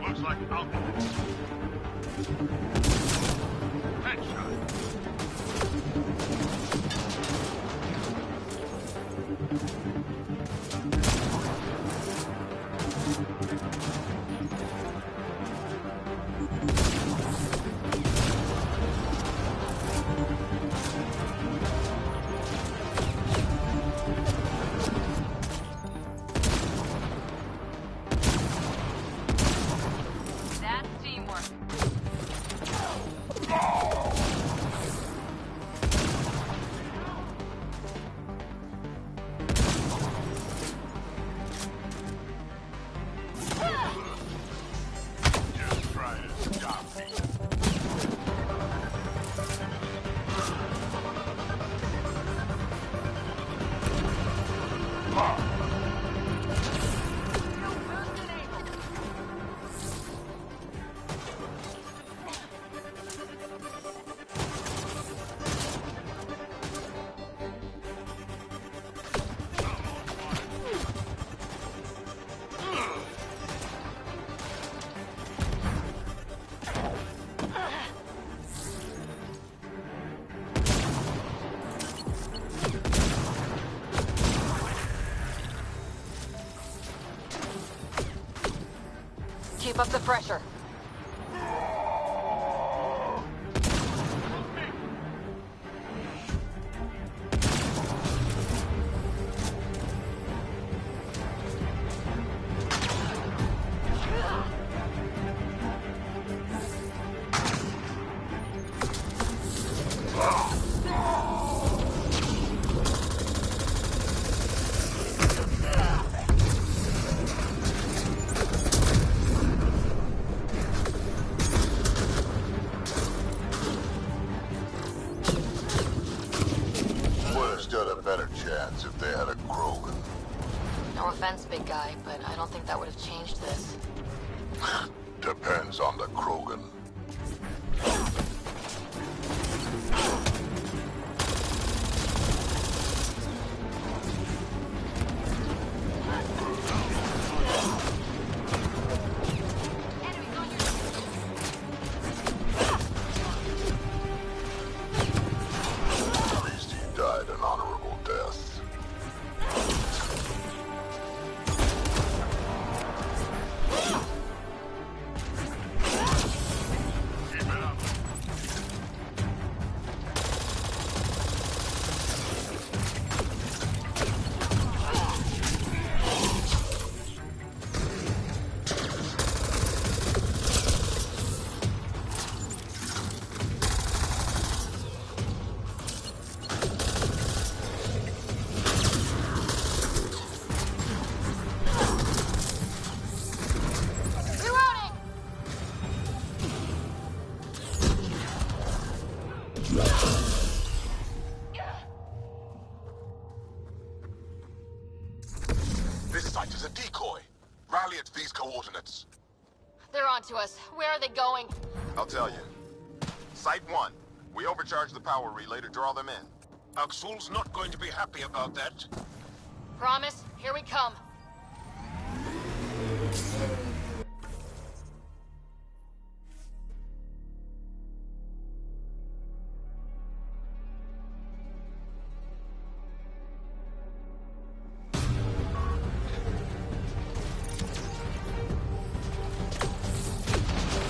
Looks like outlaws. Headshot. That's teamwork. Just try to stop me. Keep up the pressure. Would have stood a better chance if they had a Krogan. No offense, big guy, but I don't think that would have changed this. Depends on the Krogan. site is a decoy. Rally at these coordinates. They're onto us. Where are they going? I'll tell you. Site 1. We overcharge the power relay to draw them in. Aksul's not going to be happy about that. Promise? Here we come.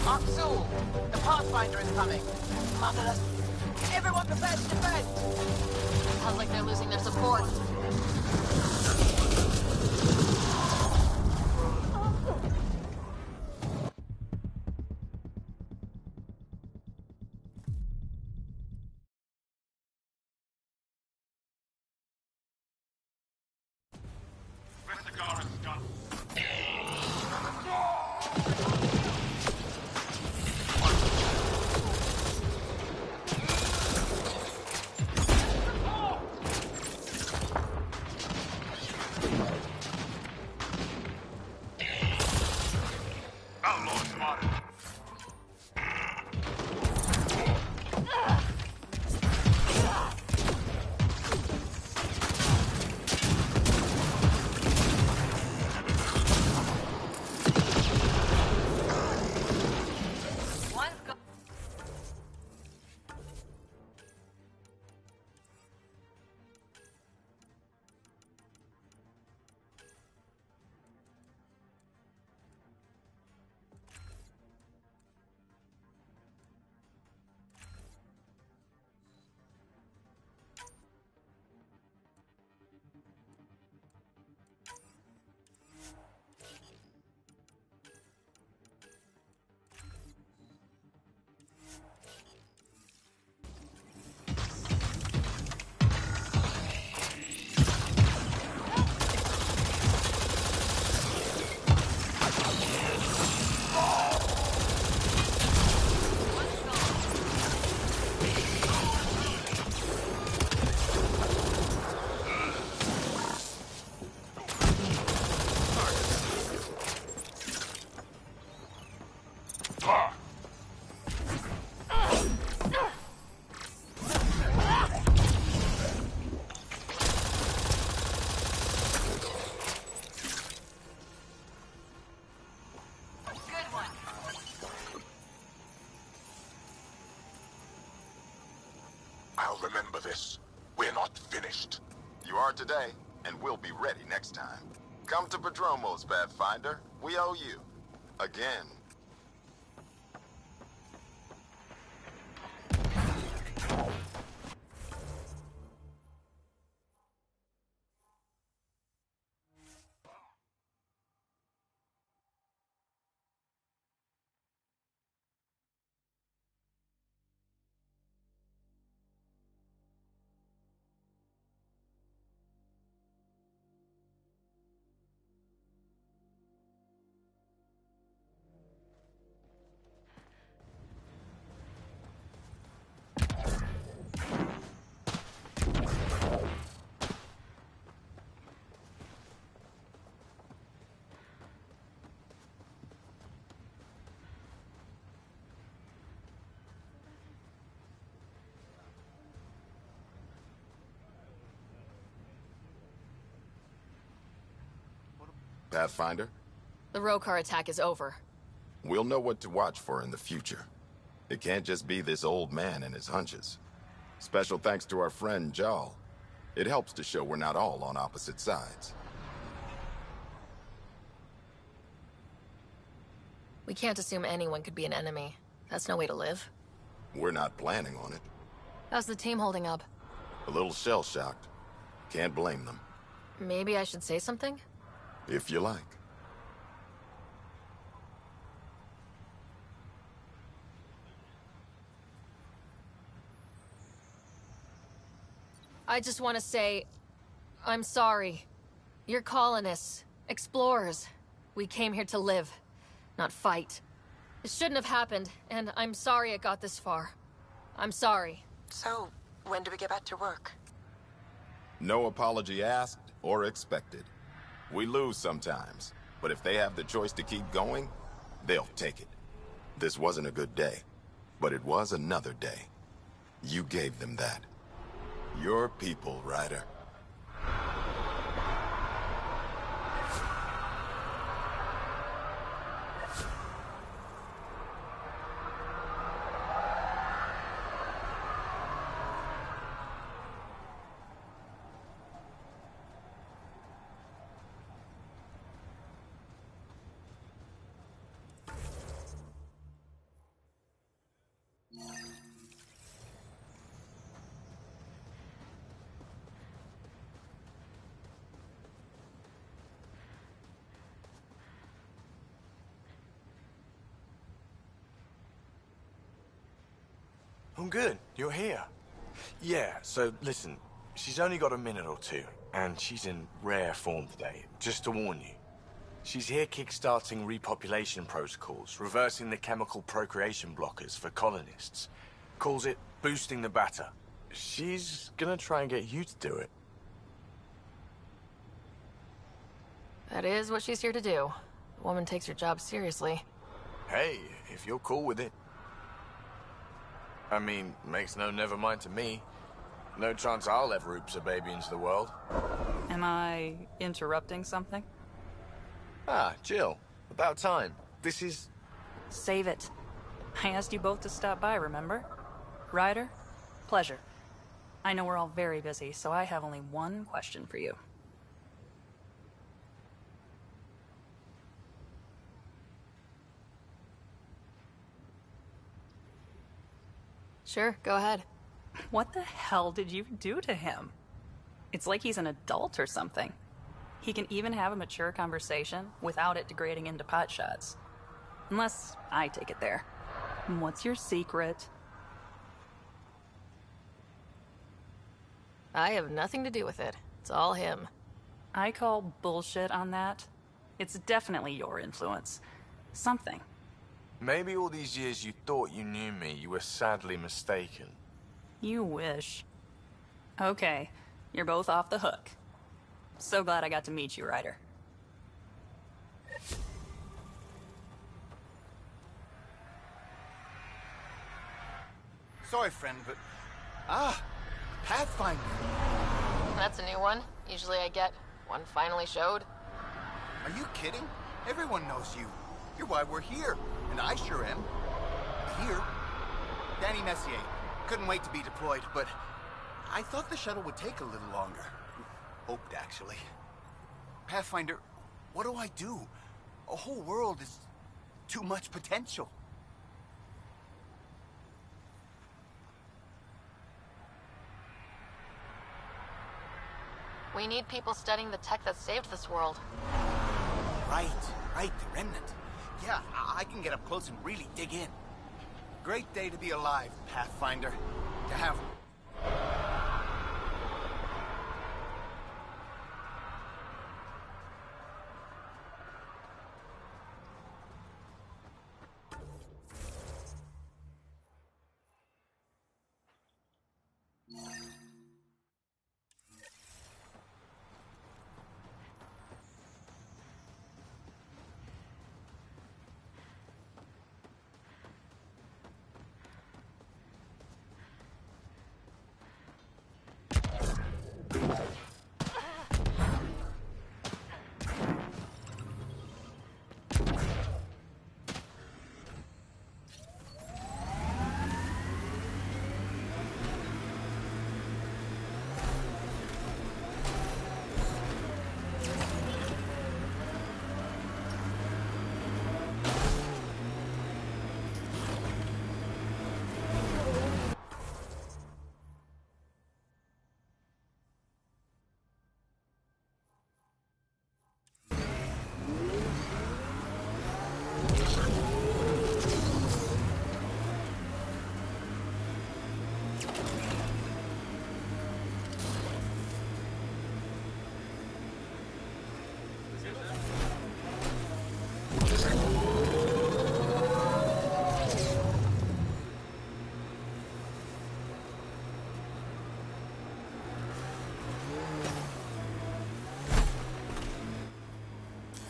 Aksul, the Pathfinder is coming. Mother, everyone prepare to defend. Sounds like they're losing their support. I'll remember this. We're not finished. You are today, and we'll be ready next time. Come to Prodromos, Pathfinder. We owe you. Again. Pathfinder? The Rokar attack is over. We'll know what to watch for in the future. It can't just be this old man and his hunches. Special thanks to our friend Jal. It helps to show we're not all on opposite sides. We can't assume anyone could be an enemy. That's no way to live. We're not planning on it. How's the team holding up? A little shell-shocked. Can't blame them. Maybe I should say something? If you like. I just want to say, I'm sorry. You're colonists, explorers. We came here to live, not fight. It shouldn't have happened, and I'm sorry it got this far. I'm sorry. So, when do we get back to work? No apology asked or expected. We lose sometimes, but if they have the choice to keep going, they'll take it. This wasn't a good day, but it was another day. You gave them that. Your people, Ryder. I'm good. You're here. Yeah, so listen, she's only got a minute or two, and she's in rare form today. Just to warn you. She's here kickstarting repopulation protocols, reversing the chemical procreation blockers for colonists. Calls it boosting the batter. She's gonna try and get you to do it. That is what she's here to do. The woman takes her job seriously. Hey, if you're cool with it. I mean, makes no never mind to me. No chance I'll ever oops a baby into the world. Am I interrupting something? Ah, Jill. About time. This is... Save it. I asked you both to stop by, remember? Ryder, pleasure. I know we're all very busy, so I have only one question for you. Sure, go ahead. What the hell did you do to him? It's like he's an adult or something. He can even have a mature conversation without it degrading into pot shots. Unless I take it there. What's your secret? I have nothing to do with it. It's all him. I call bullshit on that. It's definitely your influence. Something. Maybe all these years you thought you knew me, you were sadly mistaken. You wish. Okay, you're both off the hook. So glad I got to meet you, Ryder. Sorry, friend, but... Ah! Pathfinder! That's a new one. Usually I get one finally showed. Are you kidding? Everyone knows you. You're why we're here. And I sure am. Here. Danny Messier. Couldn't wait to be deployed, but... I thought the shuttle would take a little longer. Hoped, actually. Pathfinder, what do I do? A whole world is... too much potential. We need people studying the tech that saved this world. Right, the Remnant. Yeah, I can get up close and really dig in. Great day to be alive, Pathfinder. To have...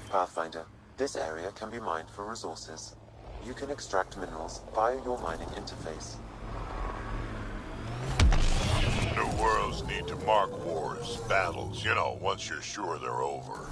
Pathfinder, this area can be mined for resources. You can extract minerals via your mining interface. New worlds need to mark wars, battles, you know, once you're sure they're over.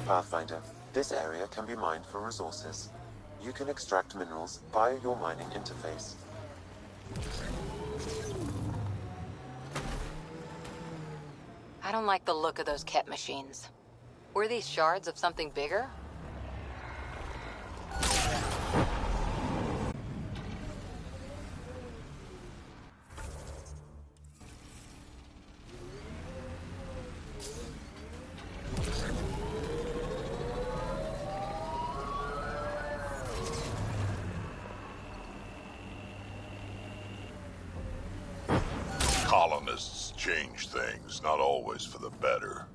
Pathfinder, this area can be mined for resources. You can extract minerals via your mining interface. I don't like the look of those Ket machines. Were these shards of something bigger? Colonists change things, not always for the better.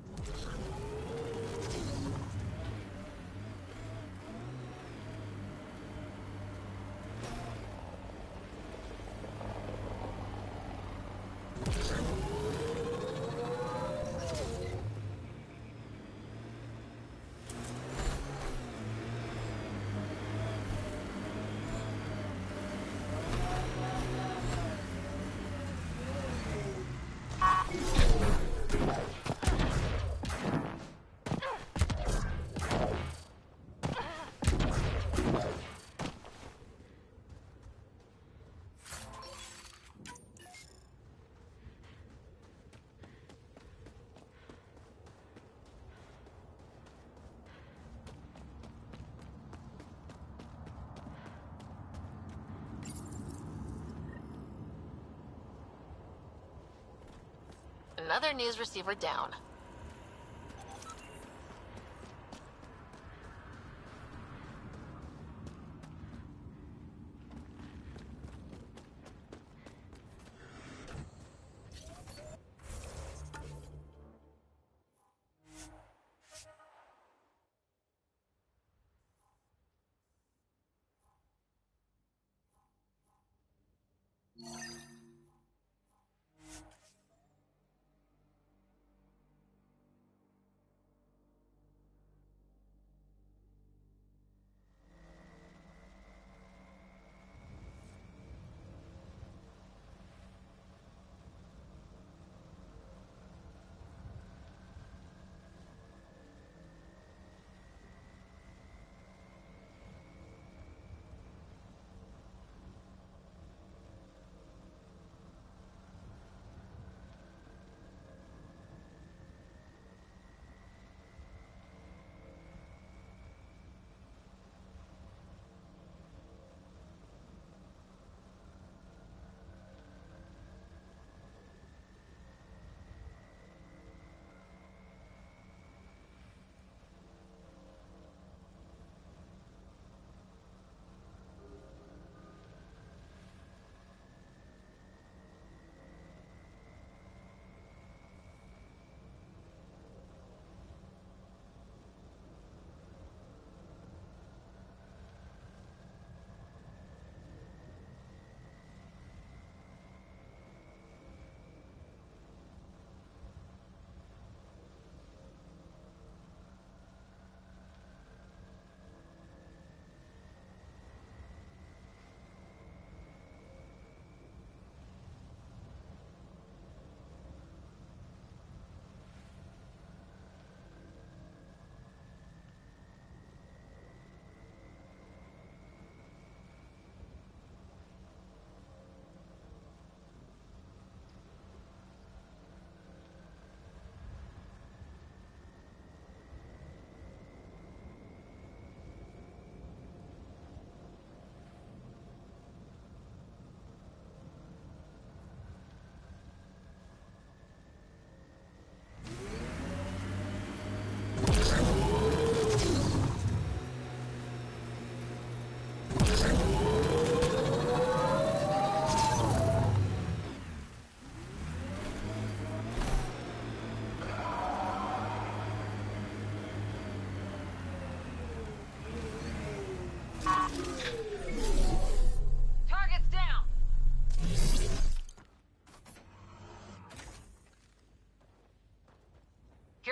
Another news receiver down.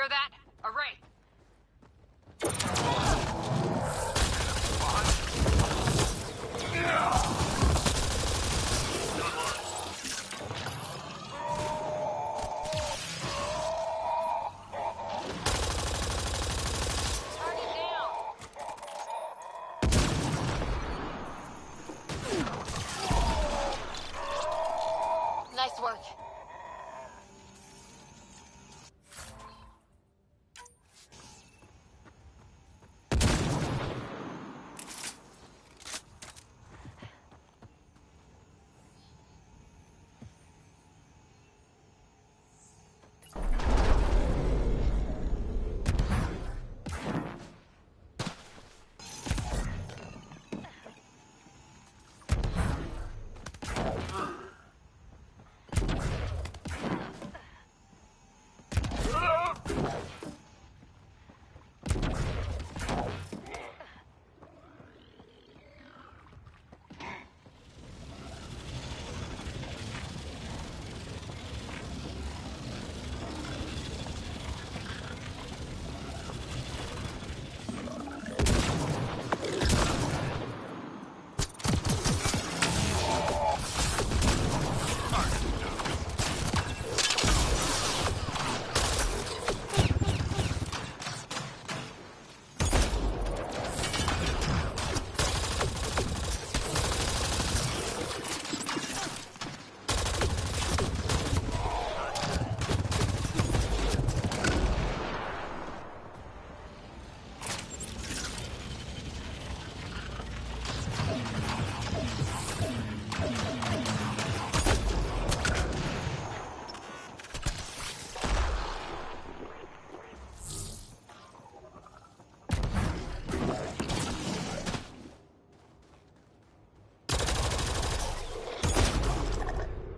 hear that? A Wraith. Nice work.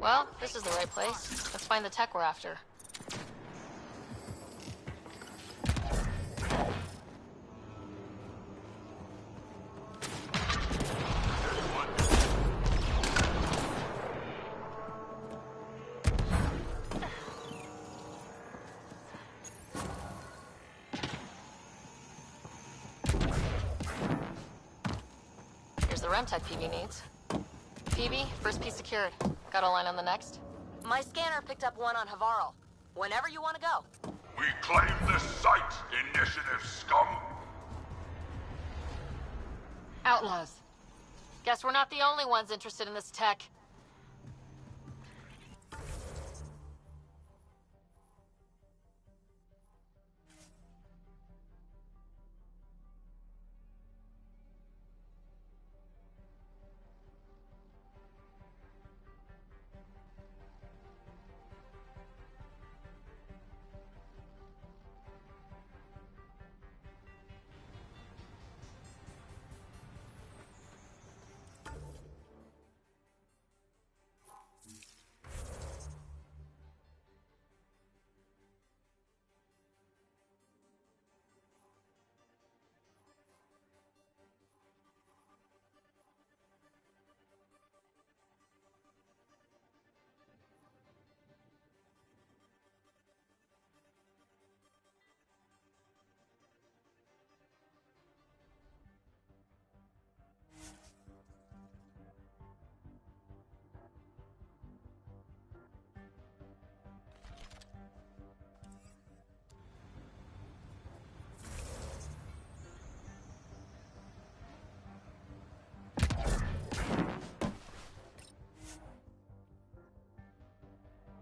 Well, this is the right place. Let's find the tech we're after. Here's the REM tech PB needs. PB, first piece secured. Got a line on the next? My scanner picked up one on Havarl. Whenever you want to go. We claim this site, Initiative scum! Outlaws. Guess we're not the only ones interested in this tech.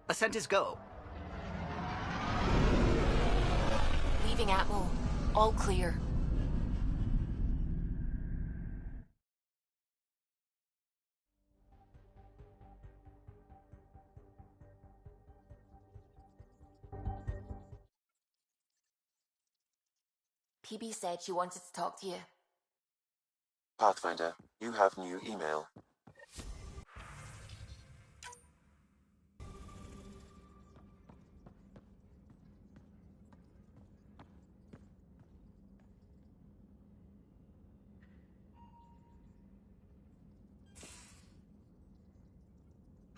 Ascent is go. Leaving Atmo. All clear. PB said she wanted to talk to you. Pathfinder, you have new email.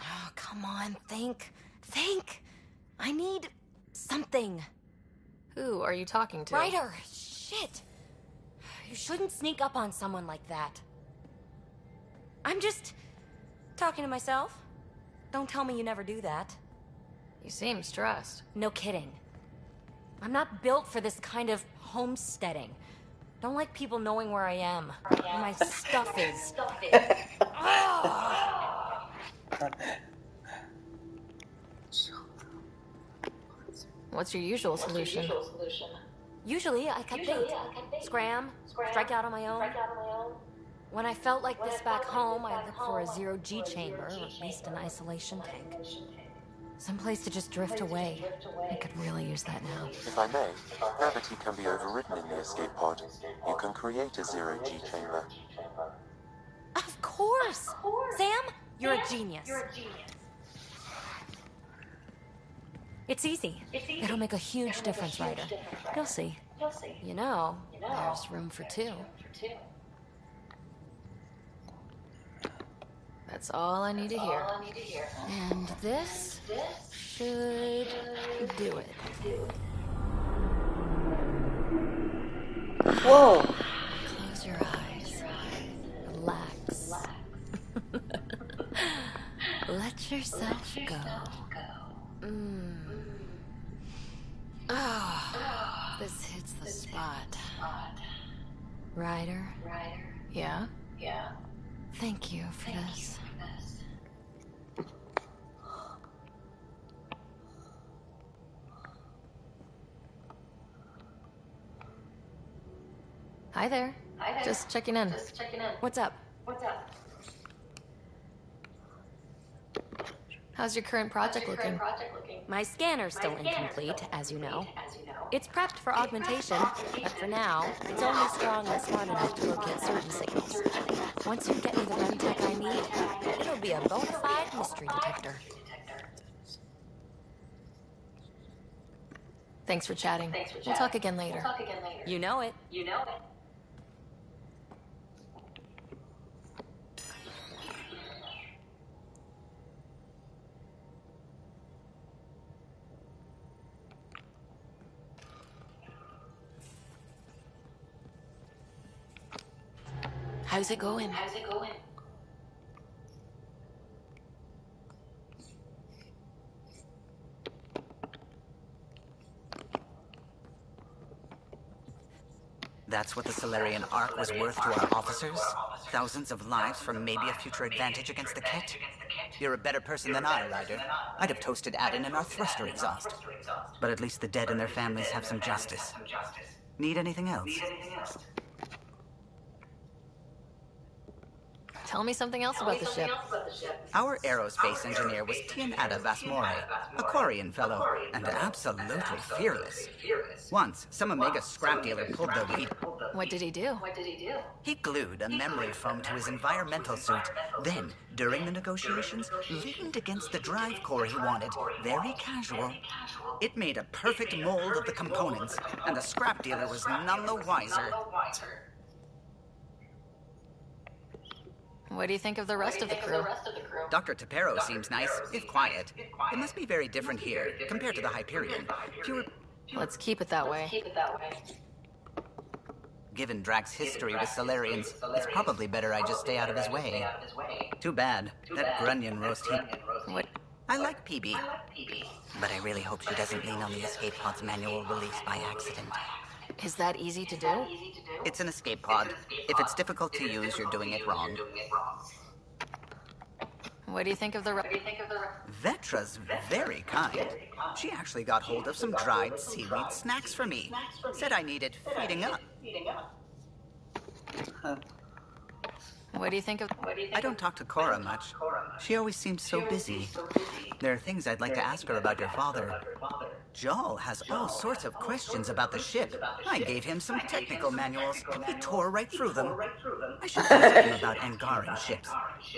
Oh, come on, think. Think! I need something. Who are you talking to? Ryder! Shit! You shouldn't sneak up on someone like that. I'm just... talking to myself. Don't tell me you never do that. You seem stressed. No kidding. I'm not built for this kind of homesteading. Don't like people knowing where I am. Where my stuff is. What's your usual solution? Usually, I cut bait. Scram, strike out on my own. When I felt like this back home, I looked for a zero-G chamber, or at least an isolation tank. Someplace to just drift away. I could really use that now. If I may, gravity can be overridden in the escape pod. You can create a zero-G chamber. Of course! Sam, you're a genius. It's easy. It'll make a huge difference, Ryder. You'll see. You know, there's room for two. That's all I need to hear. And this should do it. Whoa! Close your eyes. Relax. Let yourself go. Oh, this hits the spot. Ryder? Yeah? Thank you for this. Hi there. Just checking in. What's up? How's your current project looking? My scanner's still incomplete, as you know. It's prepped for augmentation, but for now, it's only strong and smart enough to locate certain signals. Once you get me the REM tech I need, it'll be a bona fide mystery detector. Thanks for chatting. We'll talk again later. You know it. How's it going? That's what the Solarian Ark was worth to our officers? Thousands of lives for maybe a future advantage against the Ket? You're a better person than I, Ryder. I'd have toasted Addon in our thruster exhaust. But at least the dead and their families have some justice. Need anything else? Tell me something else about the ship. Our aerospace engineer was Tianada Vasmore, a Quarian fellow, and absolutely fearless. Once, some Omega scrap dealer pulled the weed. What did he do? He glued a memory foam to his environmental suit. Then, during the negotiations, leaned against the drive core he wanted, very casual. It made a perfect mold of the components, and the scrap dealer was none the wiser. What do you think of the rest of the crew? Dr. Tapero seems nice, if quiet. It must be very different here, compared to the Hyperion. Fewer... Let's keep it that way. Given Drax's history with Solarians, it's probably better I just stay out of his way. Too bad. That Grunion roast he... What? I like PB. But I really hope she doesn't lean on the escape pod's manual release by accident. Is that easy to do? It's an escape pod. If it's difficult to use, you're doing it wrong. What do you think of the... Vetra's very kind. She actually got hold of some dried seaweed snacks for me. Said I needed feeding up. What do you think of... I don't talk to Cora much. She always seems so busy. There are things I'd like to ask her about your father. Jal has all sorts of questions about the ship. I gave him some technical manuals. He tore right through them. I should ask him about Angaran ships.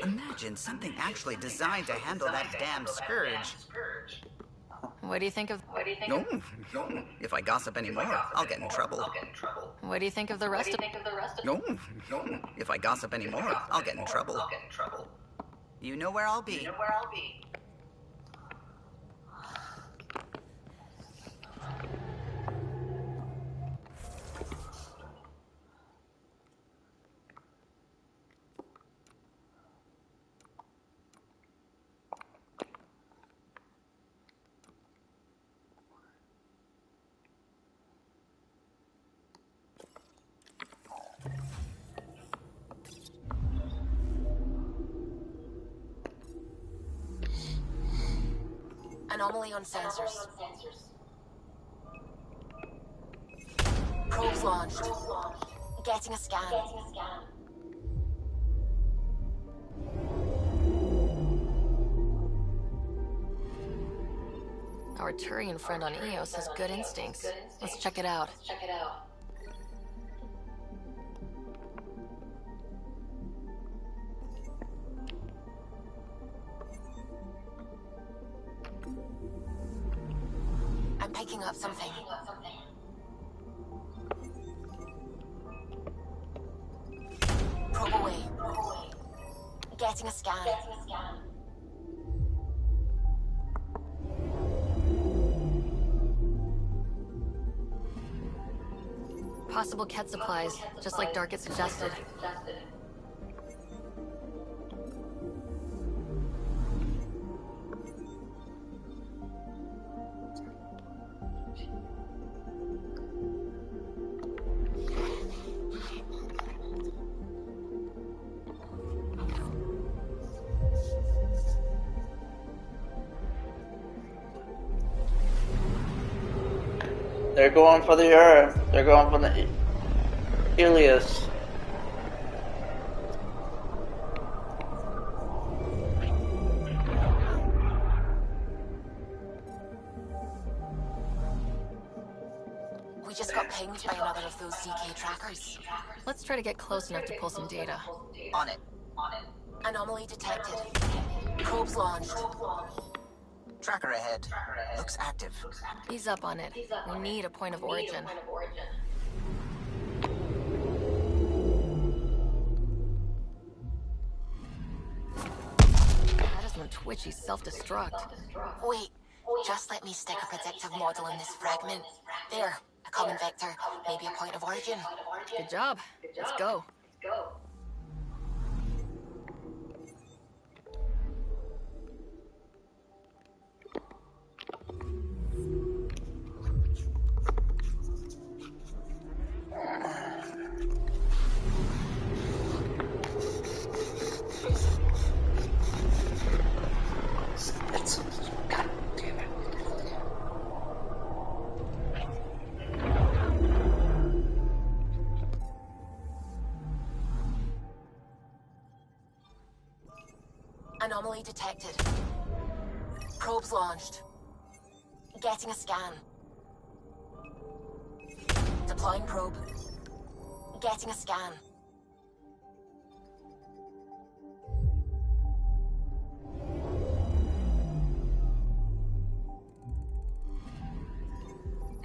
Imagine something actually designed to handle that damn scourge. What do you think of... No. If I gossip anymore, I'll get in trouble. What do you think of the rest of... No. If I gossip anymore, I'll get in trouble. You know where I'll be. Anomaly on sensors. Probes launched. Getting a scan. Our Turian friend on Eos has good instincts. Let's check it out. I'm picking up something. Probe away. Getting a scan. Possible Ket supplies, just like Dark had suggested. They're going for the Earth. They're going for the Helios. We just got pinged by another of those ZK trackers. Let's try to get close enough to pull some data. On it. Anomaly detected. Probes launched. Tracker ahead. Looks active. He's up on it. We need a point of origin. That is when Twitchy self-destruct. Wait, just let me stick a predictive model in this fragment. There, a common vector, maybe a point of origin. Good job. Let's go. God damn it. Anomaly detected. Probes launched. Getting a scan. Deploying probe. Getting a scan.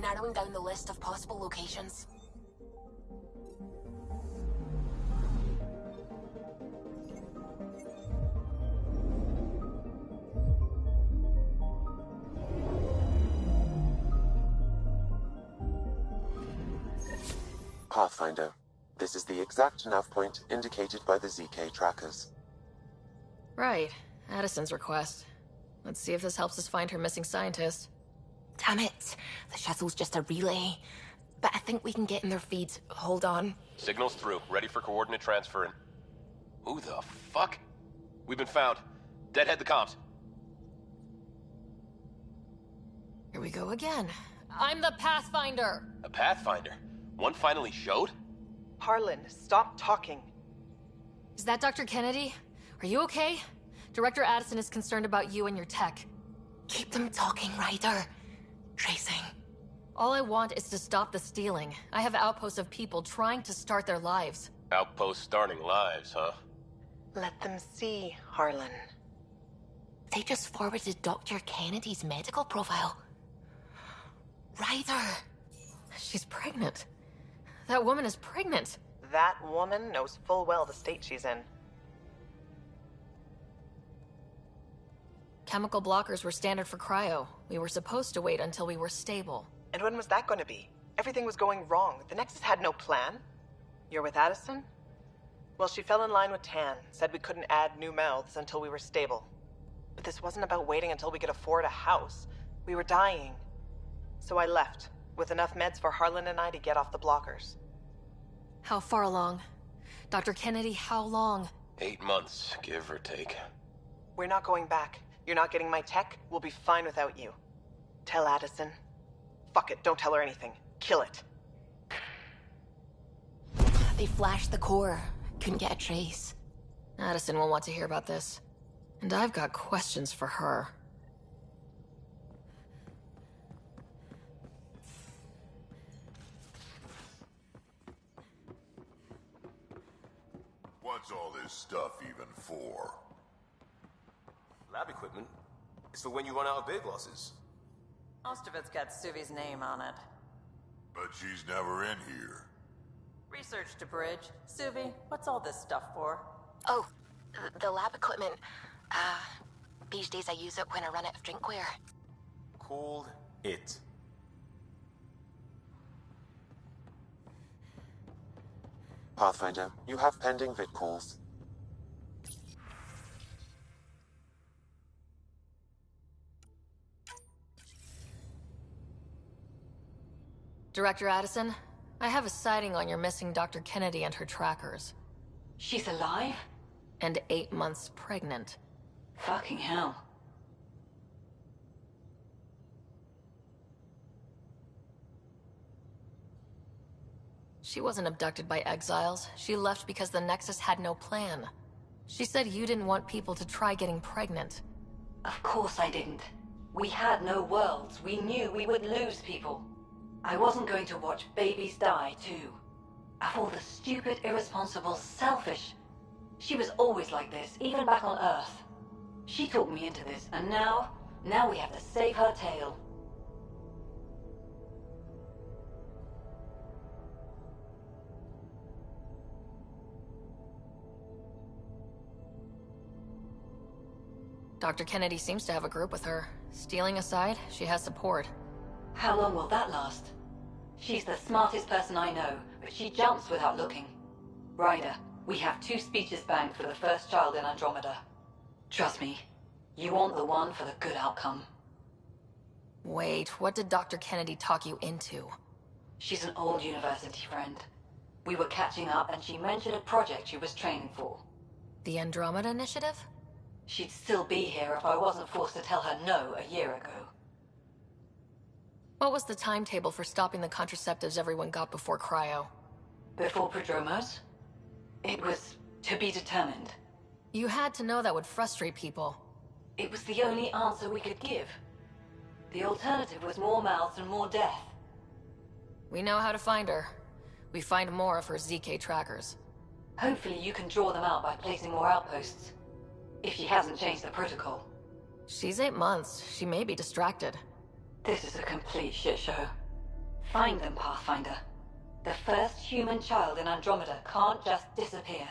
Narrowing down the list of possible locations. Pathfinder, this is the exact nav point indicated by the ZK trackers. Right. Addison's request. Let's see if this helps us find her missing scientist. Damn it. The shuttle's just a relay. But I think we can get in their feeds. Hold on. Signal's through. Ready for coordinate transfer. Who the fuck? We've been found. Deadhead the comms. Here we go again. I'm the Pathfinder. A Pathfinder? One finally showed? Harlan, stop talking. Is that Dr. Kennedy? Are you okay? Director Addison is concerned about you and your tech. Keep them talking, Ryder. Tracing. All I want is to stop the stealing. I have outposts of people trying to start their lives. Outpost starting lives, huh? Let them see, Harlan. They just forwarded Dr. Kennedy's medical profile. Ryder. She's pregnant. That woman is pregnant. That woman knows full well the state she's in. Chemical blockers were standard for cryo. We were supposed to wait until we were stable. And when was that going to be? Everything was going wrong. The Nexus had no plan. You're with Addison? Well, she fell in line with Tan, said we couldn't add new mouths until we were stable. But this wasn't about waiting until we could afford a house. We were dying. So I left, with enough meds for Harlan and I to get off the blockers. How far along? Dr. Kennedy, how long? 8 months, give or take. We're not going back. You're not getting my tech, we'll be fine without you. Tell Addison. Fuck it, don't tell her anything. Kill it. They flashed the core. Couldn't get a trace. Addison won't want to hear about this. And I've got questions for her. What's all this stuff even for? Lab equipment. It's for when you run out of beer glasses. Most of it's got Suvi's name on it. But she's never in here. Research to bridge. Suvi, what's all this stuff for? Oh, the lab equipment. These days I use it when I run out of drinkware. Called it. Pathfinder, you have pending vid calls. Director Addison, I have a sighting on your missing Dr. Kennedy and her trackers. She's alive? And 8 months pregnant. Fucking hell. She wasn't abducted by exiles. She left because the Nexus had no plan. She said you didn't want people to try getting pregnant. Of course I didn't. We had no worlds. We knew we would lose people. I wasn't going to watch babies die, too. Of all the stupid, irresponsible, selfish... She was always like this, even back on Earth. She talked me into this, and now we have to save her tail. Dr. Kennedy seems to have a group with her. Stealing aside, she has support. How long will that last? She's the smartest person I know, but she jumps without looking. Ryder, we have 2 speeches banked for the first child in Andromeda. Trust me, you want the one for the good outcome. Wait, what did Dr. Kennedy talk you into? She's an old university friend. We were catching up and she mentioned a project she was training for. The Andromeda Initiative? She'd still be here if I wasn't forced to tell her no a year ago. What was the timetable for stopping the contraceptives everyone got before Cryo? Before Prodromos? It was to be determined. You had to know that would frustrate people. It was the only answer we could give. The alternative was more mouths and more death. We know how to find her. We find more of her ZK trackers. Hopefully you can draw them out by placing more outposts. If she hasn't changed the protocol. She's 8 months. She may be distracted. This is a complete shit show. Find them, Pathfinder. The first human child in Andromeda can't just disappear.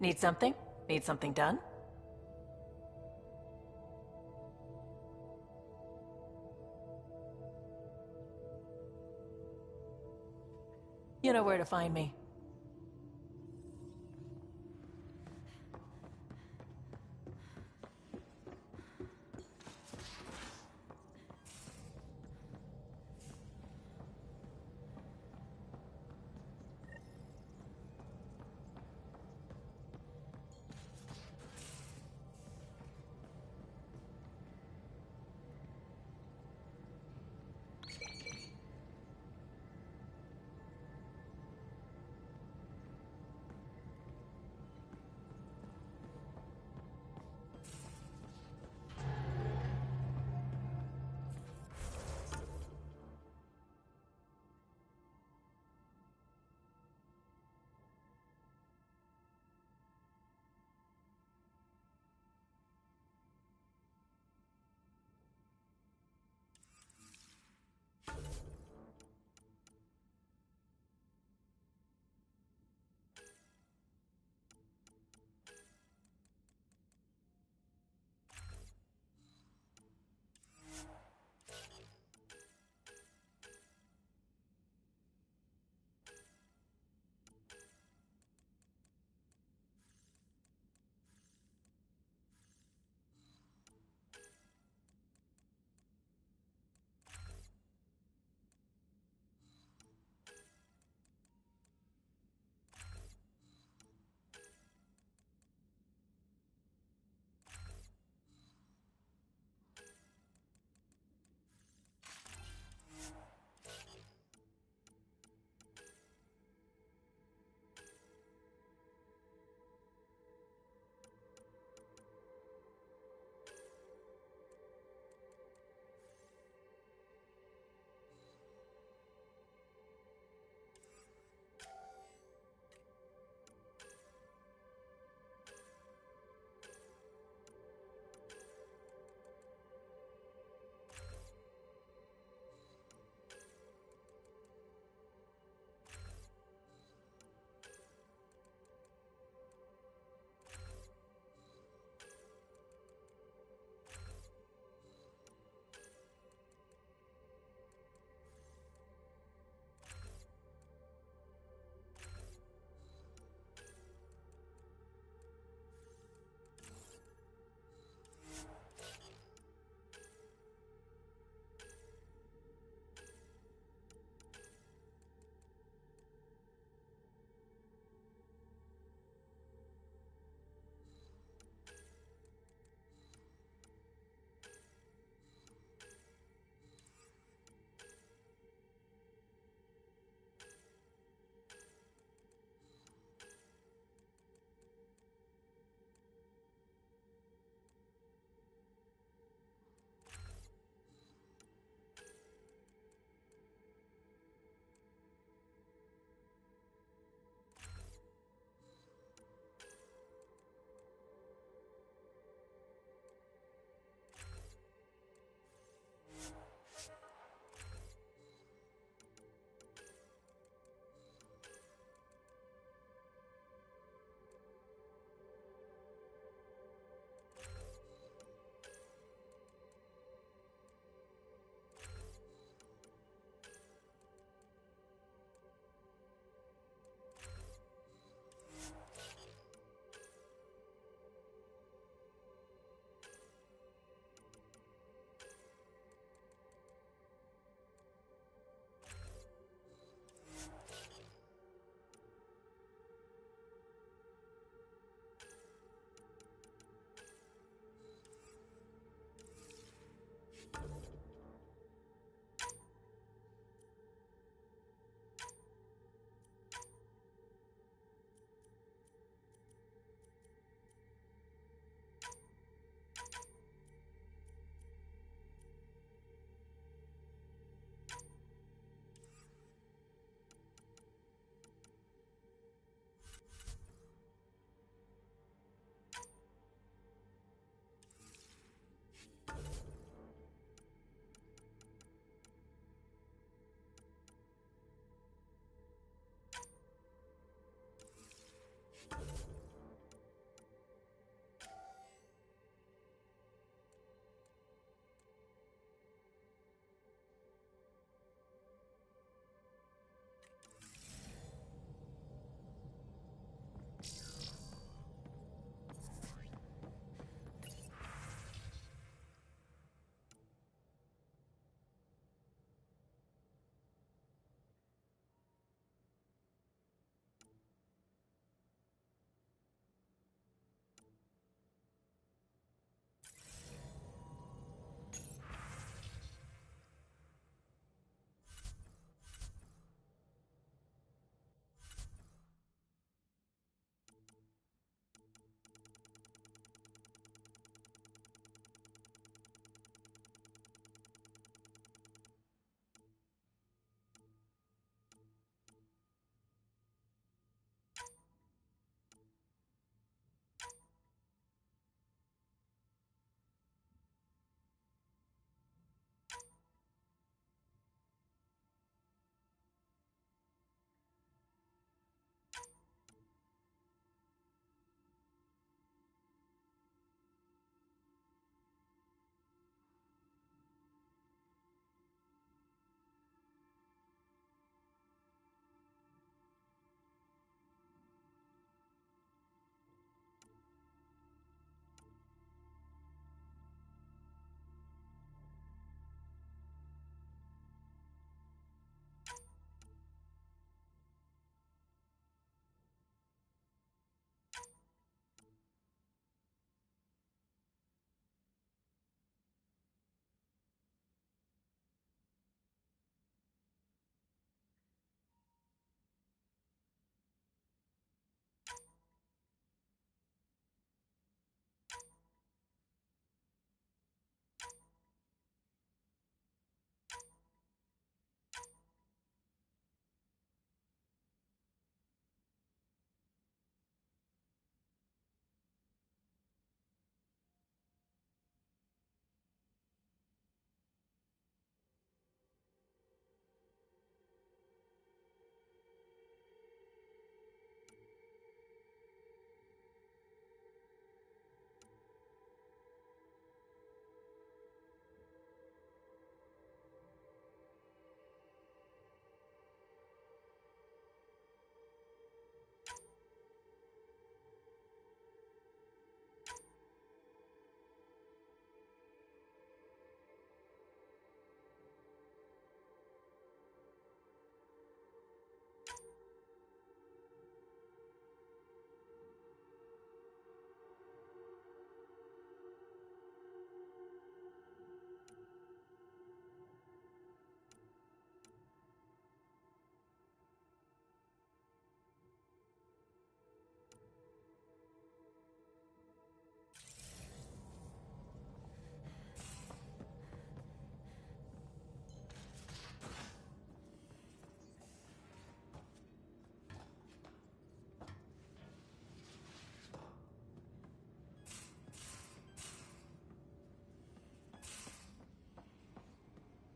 Need something? Need something done? You know where to find me.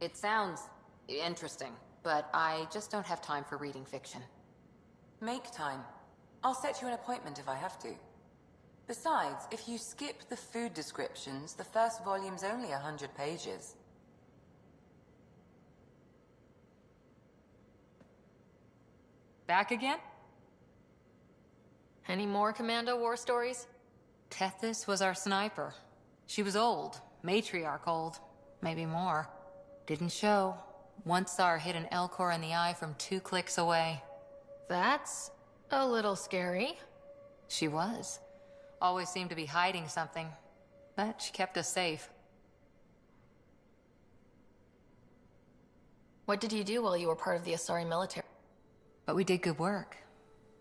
It sounds interesting, but I just don't have time for reading fiction. Make time. I'll set you an appointment if I have to. Besides, if you skip the food descriptions, the first volume's only 100 pages. Back again? Any more Commando war stories? Tethys was our sniper. She was old, matriarch old, maybe more. Didn't show. Once saw her hit an L-core in the eye from 2 clicks away. That's a little scary. She was. Always seemed to be hiding something, but she kept us safe. What did you do while you were part of the Asari military? But we did good work.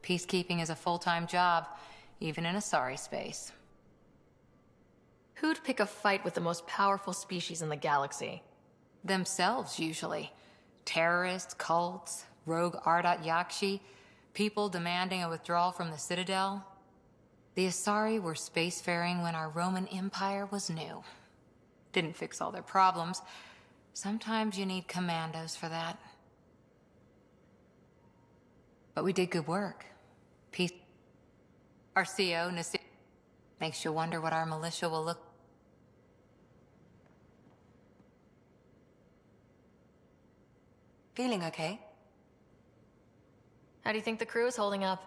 Peacekeeping is a full-time job, even in Asari space. Who'd pick a fight with the most powerful species in the galaxy? Themselves, usually. Terrorists, cults, rogue Ardat Yakshi, people demanding a withdrawal from the Citadel. The Asari were spacefaring when our Roman Empire was new. Didn't fix all their problems. Sometimes you need commandos for that. But we did good work. Peace. Our CO, Nasi, makes you wonder what our militia will look. Feeling okay? How do you think the crew is holding up?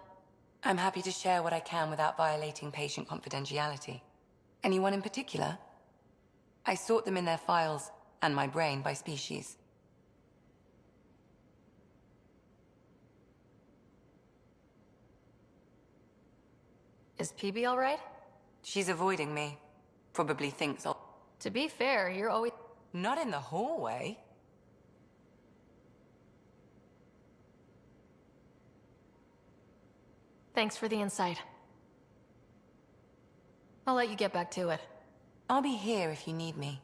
I'm happy to share what I can without violating patient confidentiality. Anyone in particular? I sort them in their files, and my brain by species. Is PB all right? She's avoiding me. Probably thinks I'll... To be fair, you're always... Not in the hallway. Thanks for the insight. I'll let you get back to it. I'll be here if you need me.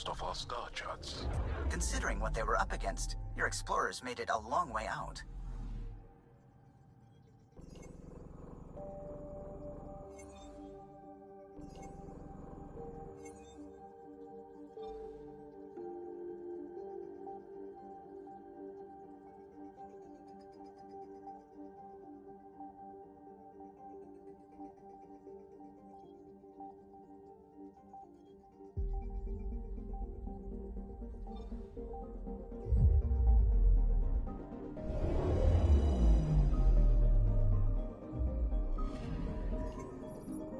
Off our star charts. Considering what they were up against, your explorers made it a long way out.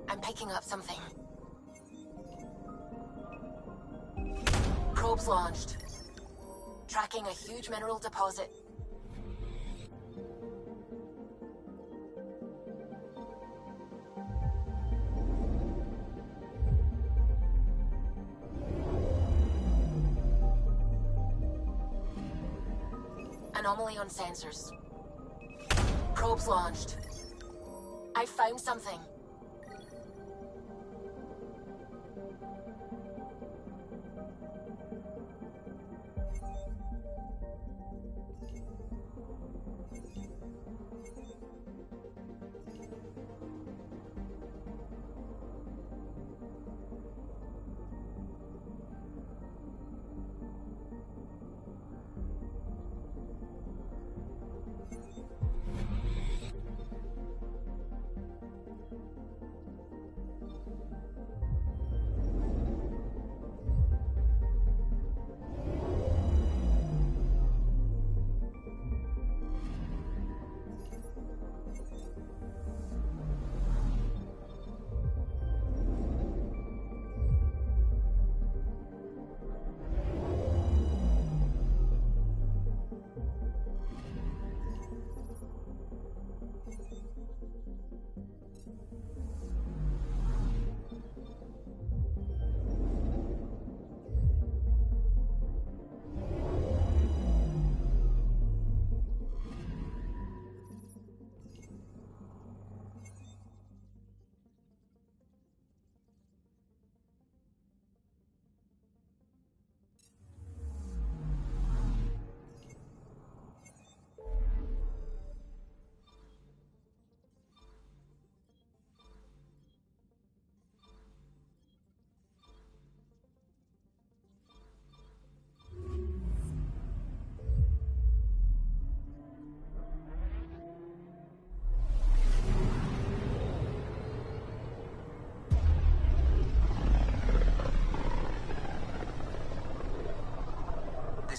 I'm picking up something. Probes launched. Tracking a huge mineral deposit. Anomaly on sensors. Probes launched. I found something.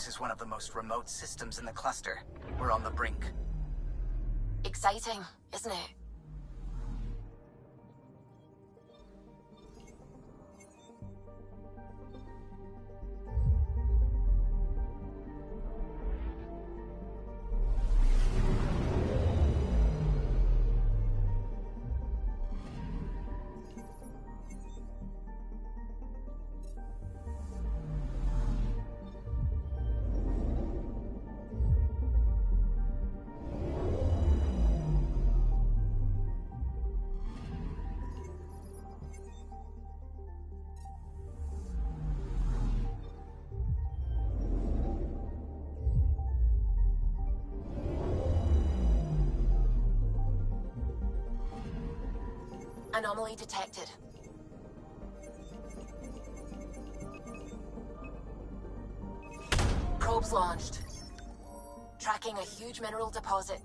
This is one of the most remote systems in the cluster. We're on the brink. Exciting, isn't it? Anomaly detected. Probes launched. Tracking a huge mineral deposit.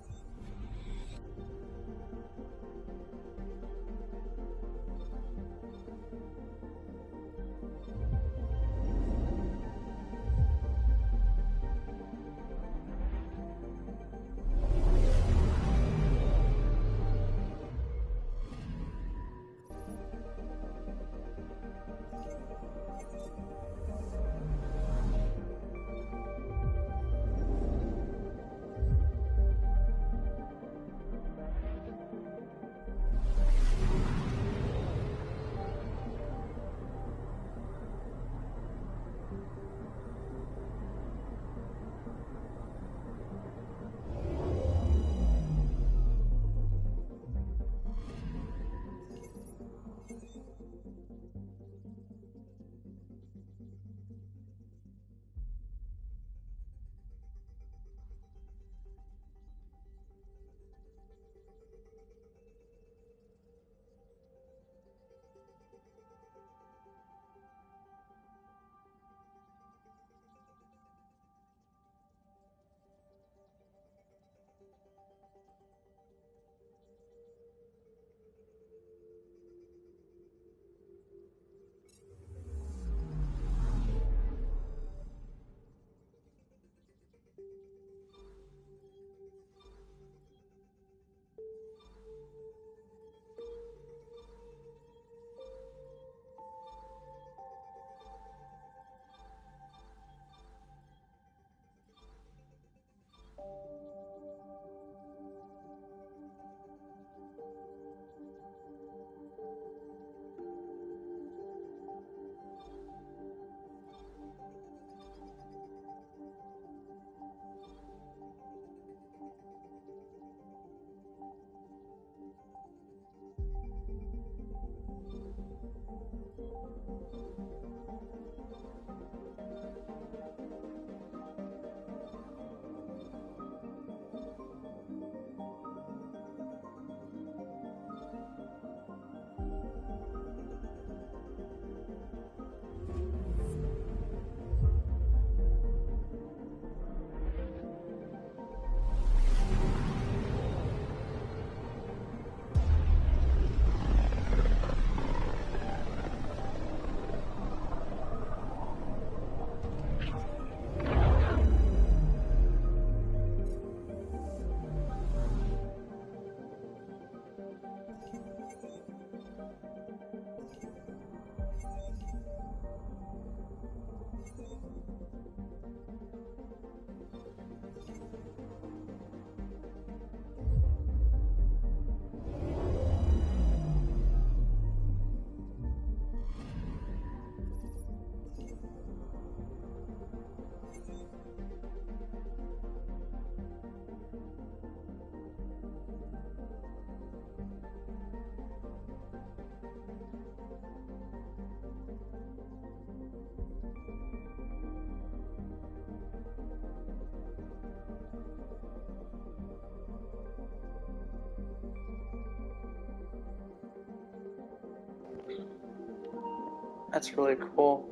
That's really cool.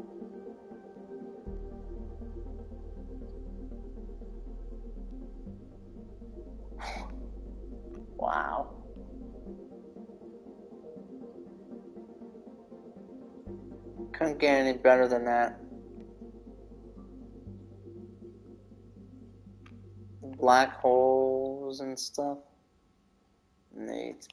Wow. Couldn't get any better than that. black holes and stuff. Neat.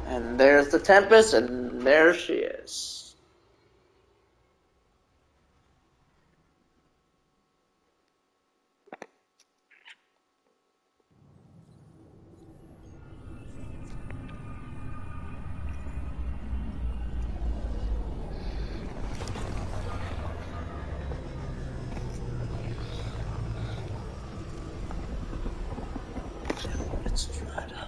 And there's the Tempest, and there she is. Let's try it out.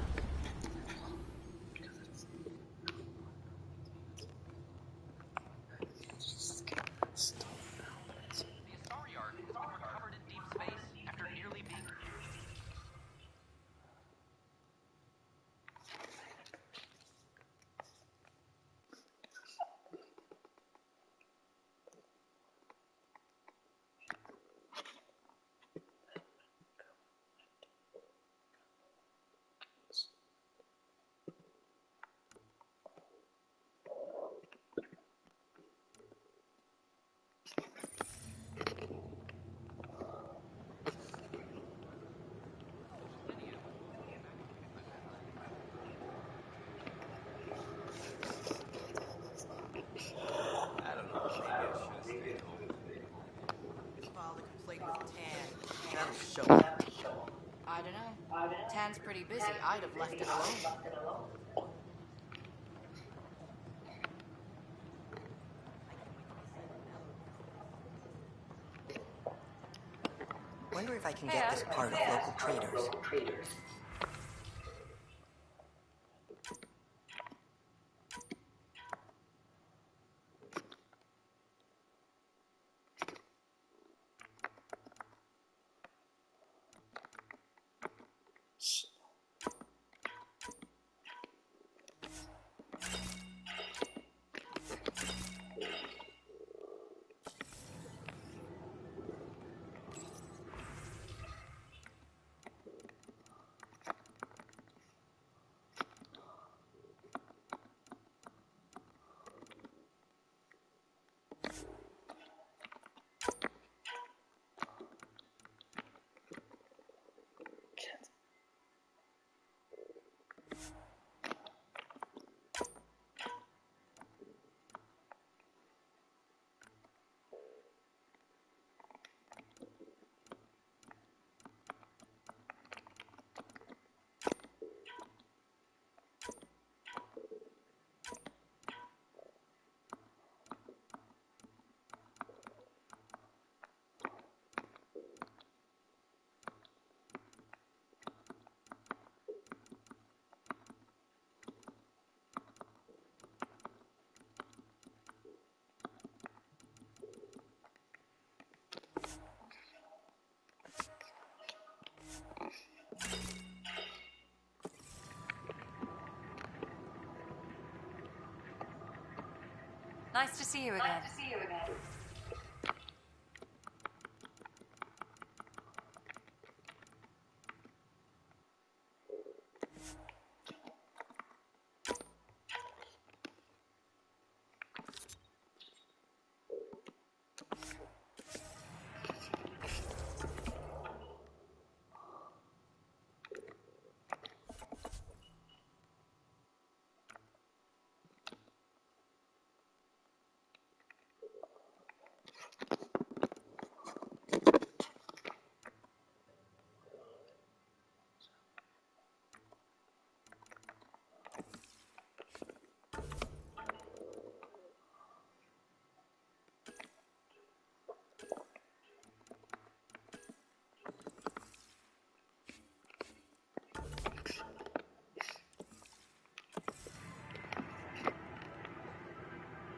I don't know. Maybe I should have stayed home. Filed a complaint with Tan. That'll show him. I don't know. Tan's pretty busy. I'd have left it alone. Wonder if I can get this part of local traders. Nice to see you again.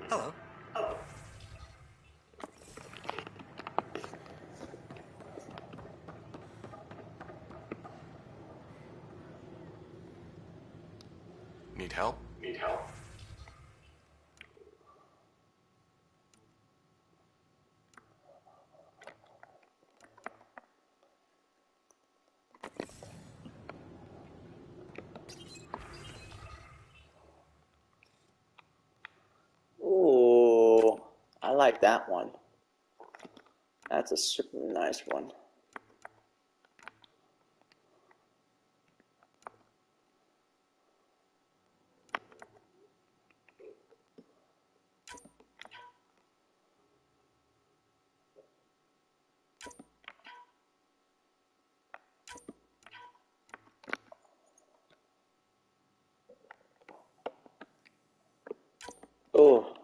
Hello. Need help? Ooh, I like that one. That's a super nice one. Oh.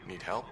Need help?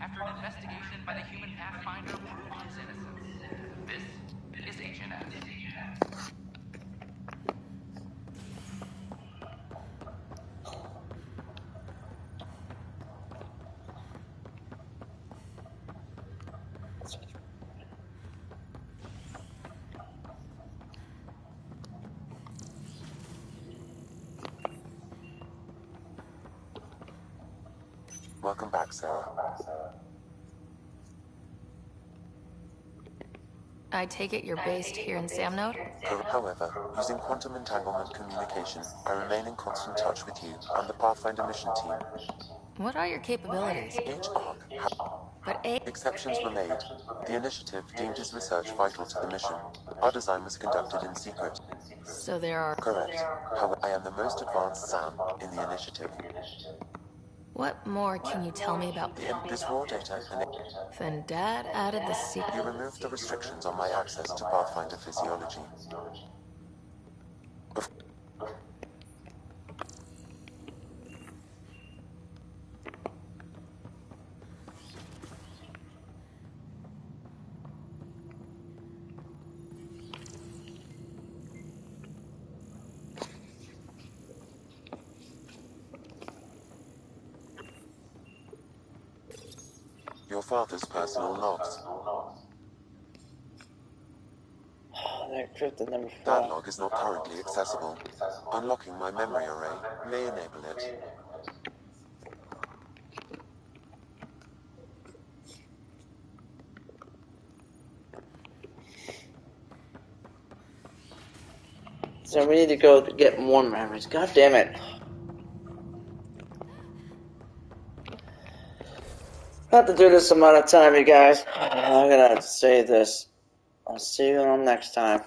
after an investigation by the human Pathfinder proved his innocence. This is Agent S. Welcome back, Sarah. I take it you're based here in Samnode? However, using quantum entanglement communication, I remain in constant touch with you and the Pathfinder mission team. What are your capabilities? Each arc, But exceptions were made. The initiative deemed his research vital to the mission. Our design was conducted in secret. So there are... Correct. However, I am the most advanced SAM in the initiative. What more can you tell me about... This raw data and... Then Dad added the secret... You removed the restrictions on my access to Pathfinder physiology. Your father's personal logs. That encrypted number 4. That log is not currently accessible. Unlocking my memory array may enable it. So we need to go get more memories. God damn it. I have to do this amount of time, you guys. I'm gonna have to say this. I'll see you on next time.